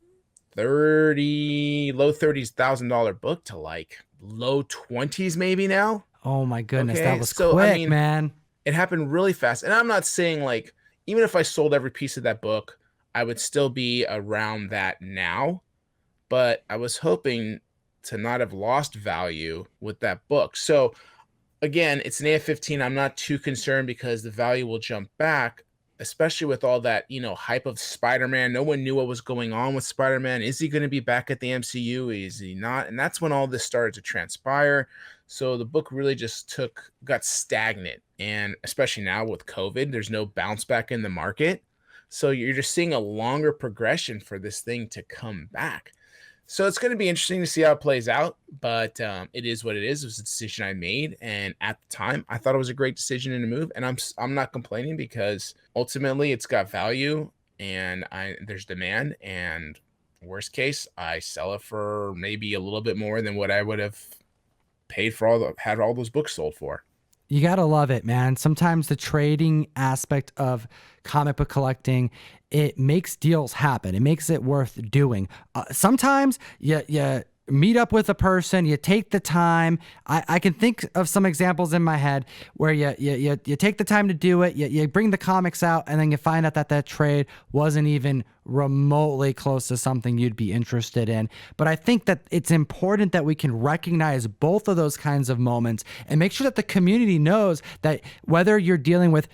low 30s $1,000 book to like low 20s maybe now. Oh my goodness, that Okay, was so I quick, mean, man. it happened really fast. And I'm not saying like, even if I sold every piece of that book, I would still be around that now. But I was hoping to not have lost value with that book. So again, it's an AF-15. I'm not too concerned because the value will jump back, especially with all that, hype of Spider-Man. No one knew what was going on with Spider-Man. Is he going to be back at the MCU? Is he not? And that's when all this started to transpire. So the book really just got stagnant. And especially now with COVID, there's no bounce back in the market. So you're just seeing a longer progression for this thing to come back. So it's going to be interesting to see how it plays out, but it is what it is. It was a decision I made, and at the time, I thought it was a great decision and a move. And I'm not complaining because ultimately, it's got value, and there's demand. And worst case, I sell it for maybe a little bit more than what I would have paid for had all those books sold for. You gotta love it, man. Sometimes the trading aspect of comic book collecting, it makes deals happen. It makes it worth doing. Sometimes you meet up with a person, you take the time. I can think of some examples in my head where you take the time to do it, you bring the comics out, and then you find out that trade wasn't even remotely close to something you'd be interested in. But I think that it's important that we can recognize both of those kinds of moments and make sure that the community knows that whether you're dealing with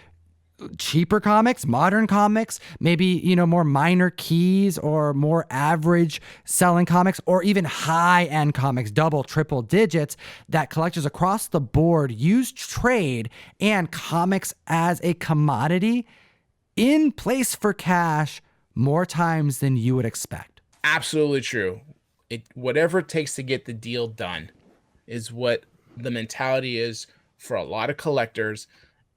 cheaper comics, modern comics, maybe, more minor keys or more average selling comics, or even high end comics, double, triple digits, that collectors across the board use trade and comics as a commodity in place for cash more times than you would expect. Absolutely true. Whatever it takes to get the deal done is what the mentality is for a lot of collectors,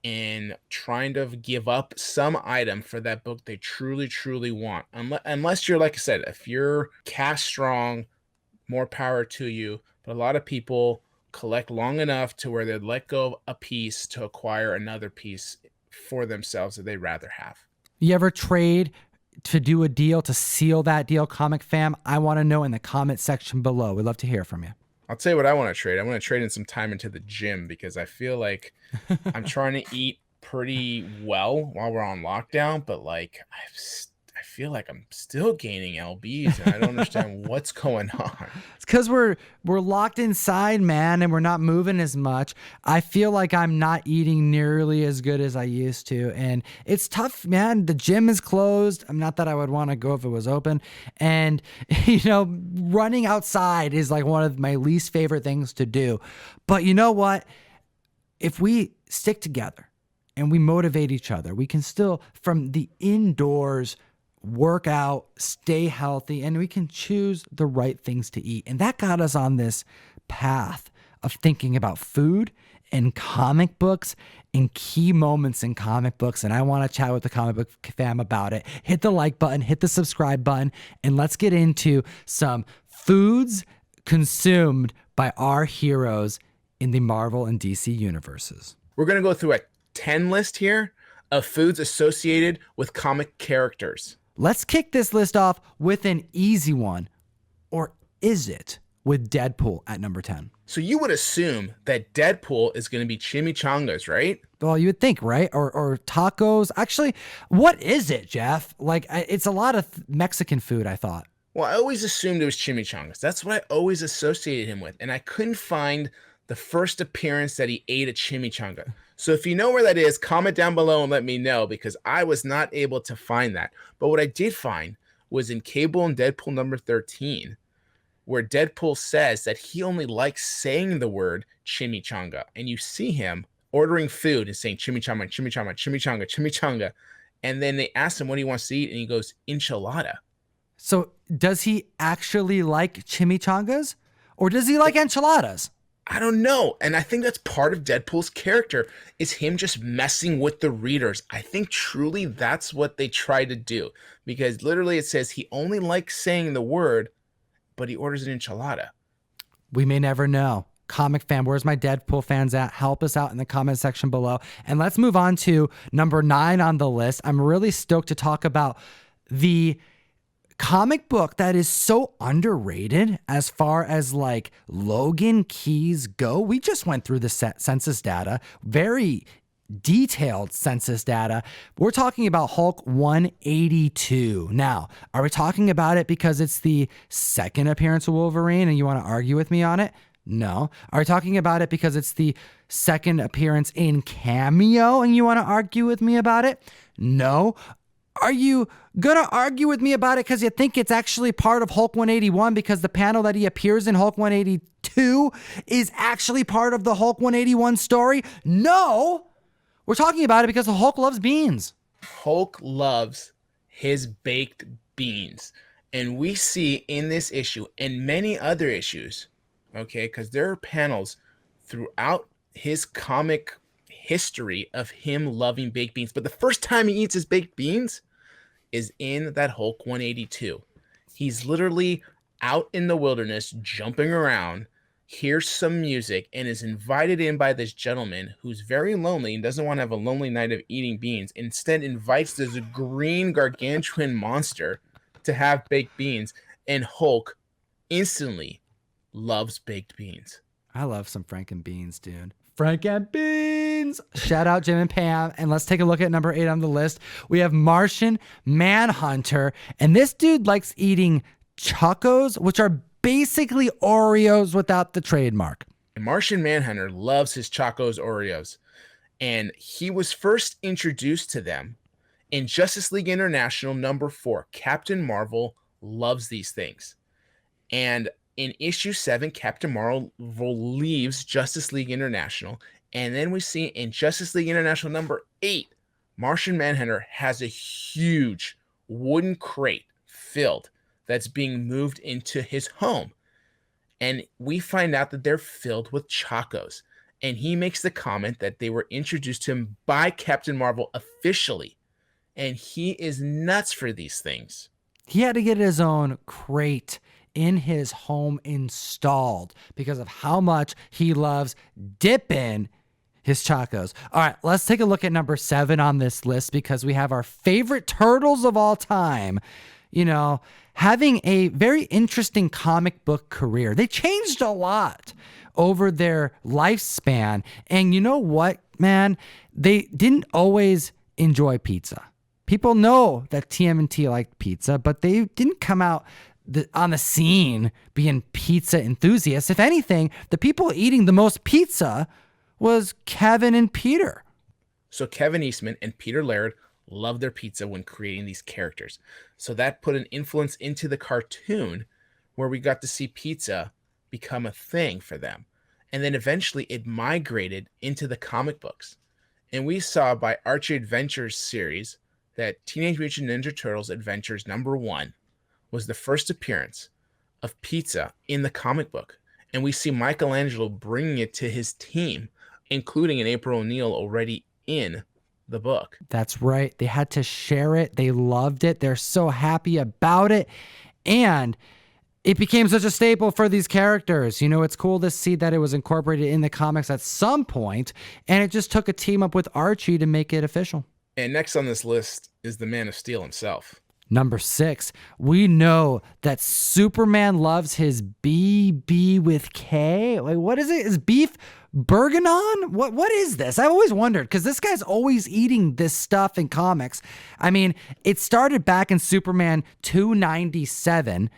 in trying to give up some item for that book they truly, truly want. Unless you're, like I said, if you're cash strong, more power to you. But a lot of people collect long enough to where they'd let go of a piece to acquire another piece for themselves that they'd rather have. You ever trade to do a deal, to seal that deal, Comic Fam? I want to know in the comment section below. We'd love to hear from you. I'll tell you what I want to trade. I want to trade in some time into the gym because I feel like I'm trying to eat pretty well while we're on lockdown, but like I feel like I'm still gaining lbs and I don't understand what's going on. It's because we're locked inside, man, and we're not moving as much. I feel like I'm not eating nearly as good as I used to, and it's tough, man. The gym is closed. I'm not that I would want to go if it was open, and running outside is like one of my least favorite things to do. But you know what? If we stick together and we motivate each other, we can still, from the indoors, work out, stay healthy, and we can choose the right things to eat. And that got us on this path of thinking about food and comic books and key moments in comic books. And I want to chat with the comic book fam about it. Hit the like button, hit the subscribe button, and let's get into some foods consumed by our heroes in the Marvel and DC universes. We're going to go through a 10 list here of foods associated with comic characters. Let's kick this list off with an easy one. Or is it, with Deadpool at number 10? So you would assume that Deadpool is going to be chimichangas, right? Well, you would think, right? Or tacos. Actually, what is it, Jeff? Like, it's a lot of Mexican food, I thought. Well, I always assumed it was chimichangas. That's what I always associated him with. And I couldn't find the first appearance that he ate a chimichanga. So if you know where that is, comment down below and let me know, because I was not able to find that. But what I did find was in Cable and Deadpool number 13, where Deadpool says that he only likes saying the word chimichanga. And you see him ordering food and saying chimichanga, chimichanga, chimichanga, chimichanga. And then they ask him what he wants to eat, and he goes, enchilada. So does he actually like chimichangas? Or does he like enchiladas? I don't know. And I think that's part of Deadpool's character is him just messing with the readers. I think truly that's what they try to do because literally it says he only likes saying the word, but he orders an enchilada. We may never know. Comic fan, where's my Deadpool fans at? Help us out in the comment section below. And let's move on to number 9 on the list. I'm really stoked to talk about the comic book that is so underrated as far as like Logan keys go. We just went through the census data, very detailed census data. We're talking about Hulk 182. Now, are we talking about it because it's the second appearance of Wolverine and you want to argue with me on it? No. Are we talking about it because it's the second appearance in Cameo and you want to argue with me about it? No. Are you going to argue with me about it because you think it's actually part of Hulk 181 because the panel that he appears in Hulk 182 is actually part of the Hulk 181 story? No. We're talking about it because the Hulk loves beans. Hulk loves his baked beans. And we see in this issue and many other issues, okay, because there are panels throughout his comic history of him loving baked beans. But the first time he eats his baked beans is in that Hulk 182. He's literally out in the wilderness, jumping around, hears some music, and is invited in by this gentleman who's very lonely and doesn't want to have a lonely night of eating beans. Instead, invites this green gargantuan monster to have baked beans, and Hulk instantly loves baked beans. I love some Franken beans, dude. Franken beans. Shout out Jim and Pam. And let's take a look at number 8 on the list. We have Martian Manhunter. And this dude likes eating Chocos, which are basically Oreos without the trademark. Martian Manhunter loves his Chocos Oreos. And he was first introduced to them in Justice League International number 4. Captain Marvel loves these things. And in issue 7, Captain Marvel leaves Justice League International. And then we see in Justice League International number 8, Martian Manhunter has a huge wooden crate filled that's being moved into his home. And we find out that they're filled with Chocos. And he makes the comment that they were introduced to him by Captain Marvel officially. And he is nuts for these things. He had to get his own crate in his home installed because of how much he loves dipping his Chocos. All right, let's take a look at number 7 on this list because we have our favorite turtles of all time, you know, having a very interesting comic book career. They changed a lot over their lifespan. And you know what, man? They didn't always enjoy pizza. People know that TMNT liked pizza, but they didn't come out on the scene being pizza enthusiasts. If anything, the people eating the most pizza was Kevin and Peter. So Kevin Eastman and Peter Laird loved their pizza when creating these characters. So that put an influence into the cartoon where we got to see pizza become a thing for them. And then eventually it migrated into the comic books. And we saw by Archie Adventures series that Teenage Mutant Ninja Turtles Adventures number 1 was the first appearance of pizza in the comic book. And we see Michelangelo bringing it to his team, including an April O'Neil already in the book. That's right. They had to share it. They loved it. They're so happy about it. And it became such a staple for these characters. You know, it's cool to see that it was incorporated in the comics at some point, and it just took a team up with Archie to make it official. And next on this list is the Man of Steel himself. Number 6, we know that Superman loves his BB with K. Like, what is it? Is beef bourguignon? What is this? I've always wondered because this guy's always eating this stuff in comics. I mean, it started back in Superman 297.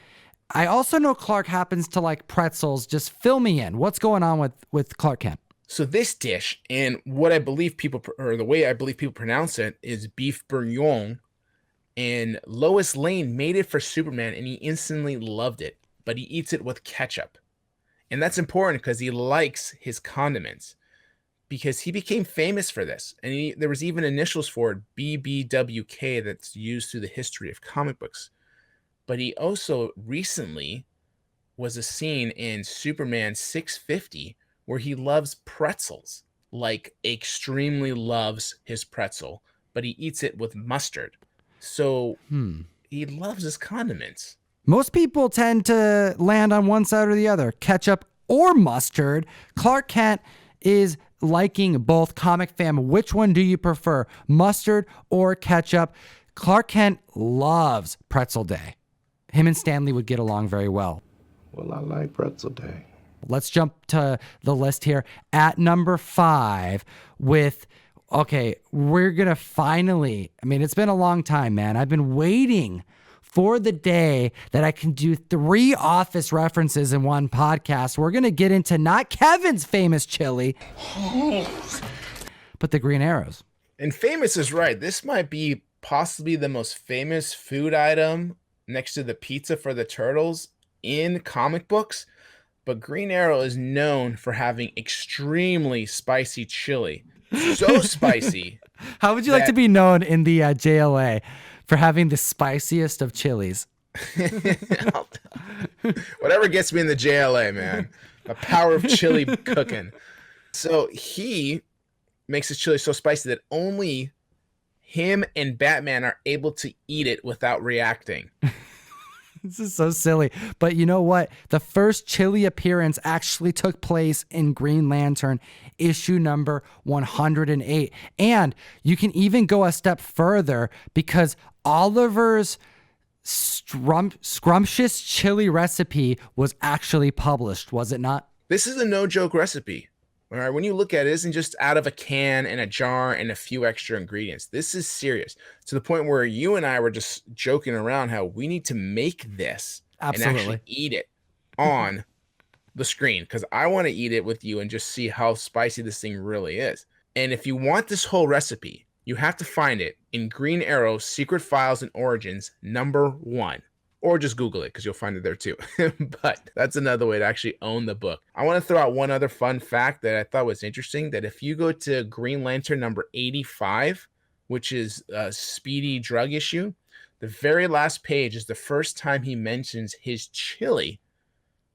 I also know Clark happens to like pretzels. Just fill me in. What's going on with Clark Kent? So this dish, and what I believe people, or the way I believe people pronounce it, is beef bourguignon. And Lois Lane made it for Superman, and he instantly loved it. But he eats it with ketchup. And that's important because he likes his condiments. Because he became famous for this. And there was even initials for it, BBWK, that's used through the history of comic books. But he also recently was a scene in Superman 650 where he loves pretzels, like extremely loves his pretzel, but he eats it with mustard. So he loves his condiments. Most people tend to land on one side or the other, ketchup or mustard. Clark Kent is liking both. Comic fam, which one do you prefer, mustard or ketchup? Clark Kent loves Pretzel Day. Him and Stanley would get along very well. Well, I like Pretzel Day. Let's jump to the list here at number 5 with, okay, we're going to finally, I mean, it's been a long time, man. I've been waiting for the day that I can do 3 Office references in one podcast. We're going to get into not Kevin's famous chili, but the Green Arrows. And famous is right. This might be possibly the most famous food item next to the pizza for the turtles in comic books. But Green Arrow is known for having extremely spicy chili. So spicy. How would you like to be known in the JLA? For having the spiciest of chilies. Whatever gets me in the JLA, man. The power of chili cooking. So he makes his chili so spicy that only him and Batman are able to eat it without reacting. This is so silly. But you know what? The first chili appearance actually took place in Green Lantern issue number 108. And you can even go a step further because Oliver's scrumptious chili recipe was actually published, was it not? This is a no-joke recipe. All right, when you look at it, it isn't just out of a can and a jar and a few extra ingredients. This is serious to the point where you and I were just joking around how we need to make this and actually eat it on the screen because I want to eat it with you and just see how spicy this thing really is. And if you want this whole recipe, you have to find it in Green Arrow Secret Files and Origins #1. Or just Google it because you'll find it there too. But that's another way to actually own the book. I want to throw out one other fun fact that I thought was interesting, that if you go to Green Lantern number 85, which is a Speedy drug issue, the very last page is the first time he mentions his chili,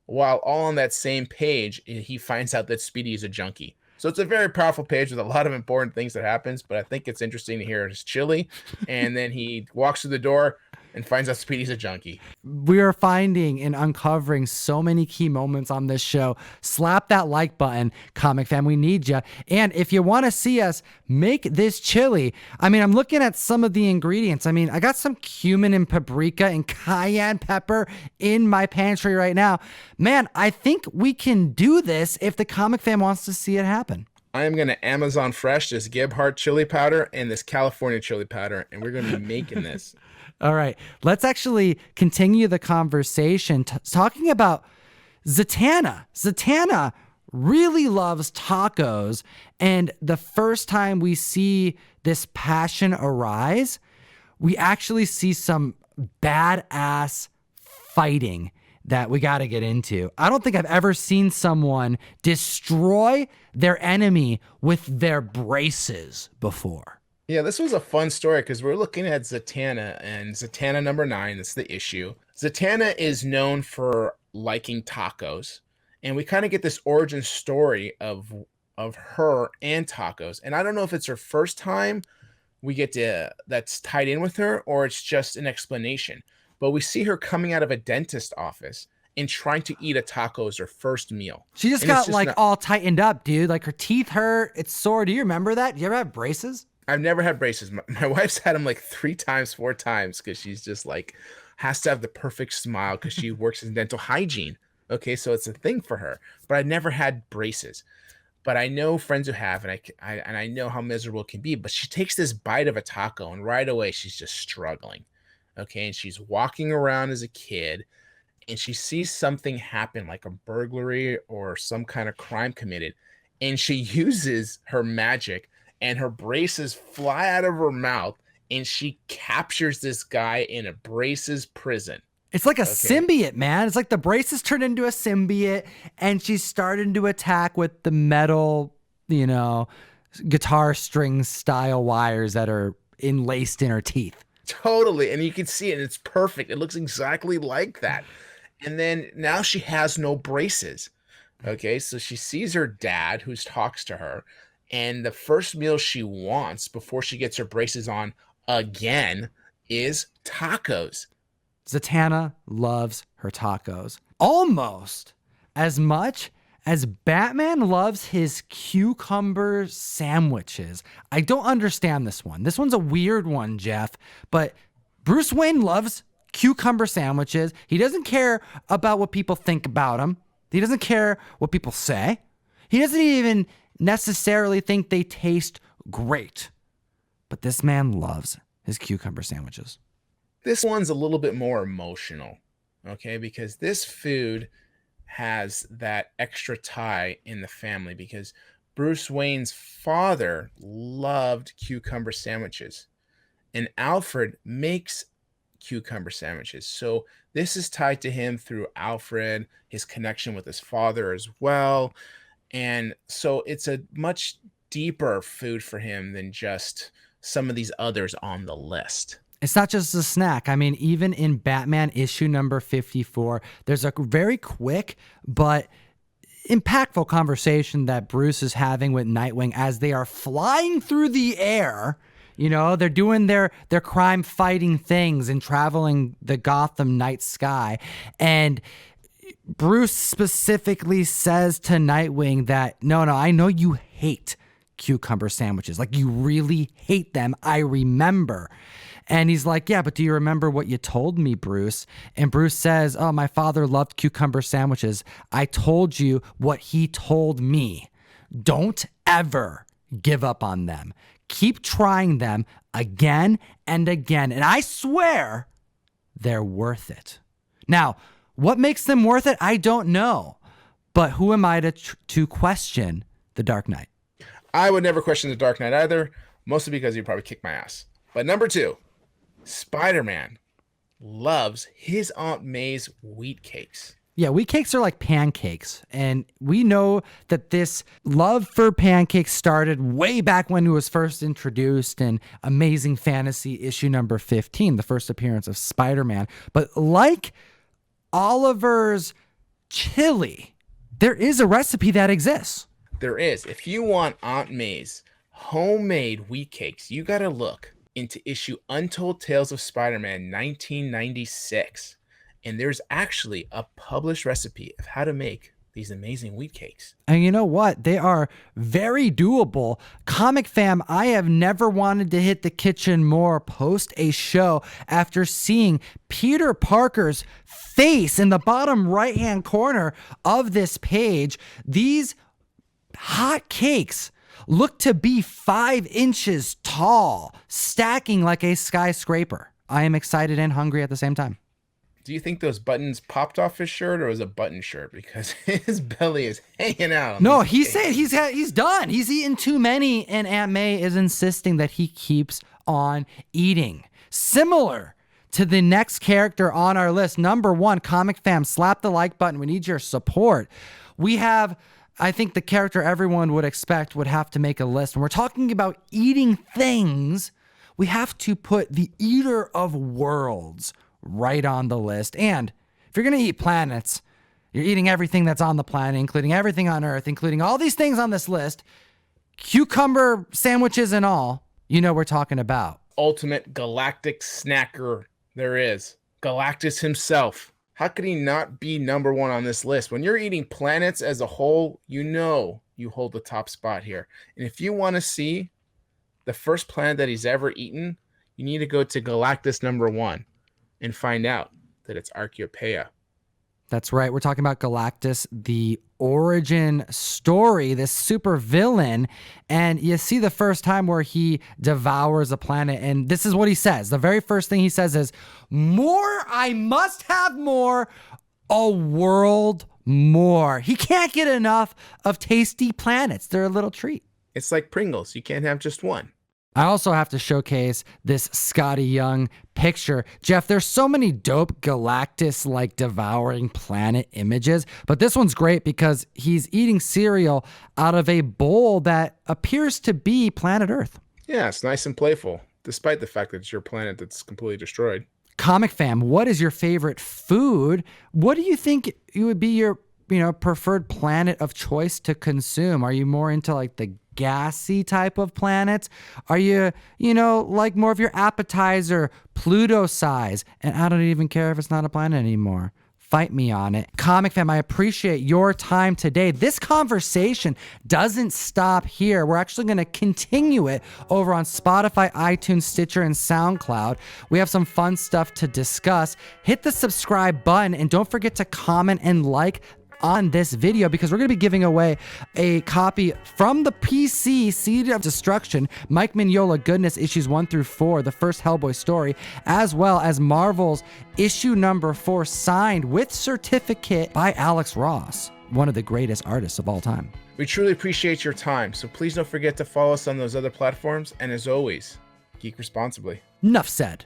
while all on that same page, he finds out that Speedy is a junkie. So it's a very powerful page with a lot of important things that happens, but I think it's interesting to hear his chili. And then he walks through the door and finds out Speedy's a junkie. We are finding and uncovering so many key moments on this show. Slap that like button, Comic Fam. We need you. And if you want to see us make this chili, I mean, I'm looking at some of the ingredients. I mean, I got some cumin and paprika and cayenne pepper in my pantry right now. Man, I think we can do this if the Comic Fam wants to see it happen. I am going to Amazon Fresh this Gebhardt chili powder and this California chili powder, and we're going to be making this. All right, let's actually continue the conversation talking about Zatanna. Zatanna really loves tacos, and the first time we see this passion arise, we actually see some badass fighting that we got to get into. I don't think I've ever seen someone destroy their enemy with their braces before. Yeah, this was a fun story because we're looking at Zatanna, and Zatanna number 9, that's the issue. Zatanna is known for liking tacos, and we kind of get this origin story of her and tacos. And I don't know if it's her first time we get to that's tied in with her, or it's just an explanation. But we see her coming out of a dentist office and trying to eat a taco as her first meal. She just got like all tightened up, dude. Like her teeth hurt. It's sore. Do you remember that? You ever have braces? I've never had braces. My wife's had them like 3 times, 4 times because she's just like has to have the perfect smile because she works in dental hygiene. Okay, so it's a thing for her. But I've never had braces. But I know friends who have, and I know how miserable it can be. But she takes this bite of a taco, and right away she's just struggling. Okay, and she's walking around as a kid, and she sees something happen, like a burglary or some kind of crime committed, and she uses her magic. And her braces fly out of her mouth, and she captures this guy in a braces prison. It's like a symbiote, man. It's like the braces turned into a symbiote, and she's starting to attack with the metal, guitar string style wires that are enlaced in her teeth. Totally. And you can see it, and it's perfect. It looks exactly like that. And then now she has no braces. Okay, so she sees her dad who talks to her, and the first meal she wants before she gets her braces on again is tacos. Zatanna loves her tacos almost as much as Batman loves his cucumber sandwiches. I don't understand this one. This one's a weird one, Jeff, but Bruce Wayne loves cucumber sandwiches. He doesn't care about what people think about him. He doesn't care what people say. He doesn't even necessarily think they taste great. But this man loves his cucumber sandwiches. This one's a little bit more emotional, okay? Because this food has that extra tie in the family because Bruce Wayne's father loved cucumber sandwiches and Alfred makes cucumber sandwiches. So this is tied to him through Alfred, his connection with his father as well. And so it's a much deeper food for him than just some of these others on the list. It's not just a snack. I mean, even in Batman issue number 54, there's a very quick but impactful conversation that Bruce is having with Nightwing as they are flying through the air. You know, they're doing their crime fighting things and traveling the Gotham night sky. And Bruce specifically says to Nightwing that, no, I know you hate cucumber sandwiches. Like, you really hate them. I remember. And he's like, yeah, but do you remember what you told me, Bruce? And Bruce says, oh, my father loved cucumber sandwiches. I told you what he told me. Don't ever give up on them. Keep trying them again and again. And I swear they're worth it. Now, what makes them worth it? I don't know. But who am I to question the Dark Knight? I would never question the Dark Knight either, mostly because he'd probably kick my ass. But number 2. Spider-Man loves his Aunt May's wheat cakes. Yeah, wheat cakes are like pancakes. And we know that this love for pancakes started way back when it was first introduced in Amazing Fantasy issue number 15, the first appearance of Spider-Man. But like Oliver's chili, there is a recipe that exists. There is. If you want Aunt May's homemade wheat cakes, you got to look into issue Untold Tales of Spider-Man 1996. And there's actually a published recipe of how to make these amazing wheat cakes. And you know what? They are very doable. Comic fam, I have never wanted to hit the kitchen more post a show after seeing Peter Parker's face in the bottom right-hand corner of this page. These hot cakes look to be 5 inches tall, stacking like a skyscraper. I am excited and hungry at the same time. Do you think those buttons popped off his shirt or was a button shirt? Because his belly is hanging out. No, he said he's done. He's eaten too many, and Aunt May is insisting that he keeps on eating. Similar to the next character on our list, number 1, Comic Fam, slap the like button. We need your support. We have, I think, the character everyone would expect would have to make a list. When we're talking about eating things, we have to put the Eater of Worlds right on the list. And if you're going to eat planets, you're eating everything that's on the planet, including everything on Earth, including all these things on this list, cucumber sandwiches and all, you know we're talking about. Ultimate galactic snacker there is. Galactus himself. How could he not be number 1 on this list? When you're eating planets as a whole, you know you hold the top spot here. And if you want to see the first planet that he's ever eaten, you need to go to Galactus number 1 and find out that it's Archaeopea. That's right. We're talking about Galactus, the origin story, this super villain. And you see the first time where he devours a planet. And this is what he says. The very first thing he says is, more, I must have more, a world more. He can't get enough of tasty planets. They're a little treat. It's like Pringles. You can't have just one. I also have to showcase this Scotty Young picture. Jeff, there's so many dope Galactus-like devouring planet images, but this one's great because he's eating cereal out of a bowl that appears to be planet Earth. Yeah, it's nice and playful, despite the fact that it's your planet that's completely destroyed. Comic fam, what is your favorite food? What do you think it would be your preferred planet of choice to consume? Are you more into like the gassy type of planets? Are you, like more of your appetizer, Pluto size? And I don't even care if it's not a planet anymore. Fight me on it. Comic fam, I appreciate your time today. This conversation doesn't stop here. We're actually going to continue it over on Spotify, iTunes, Stitcher, and SoundCloud. We have some fun stuff to discuss. Hit the subscribe button and don't forget to comment and like on this video, because we're going to be giving away a copy from the PC Seed of Destruction, Mike Mignola Goodness issues 1 through 4, the first Hellboy story, as well as Marvel's issue number 4 signed with certificate by Alex Ross, one of the greatest artists of all time. We truly appreciate your time, so please don't forget to follow us on those other platforms, and as always, geek responsibly. Enough said.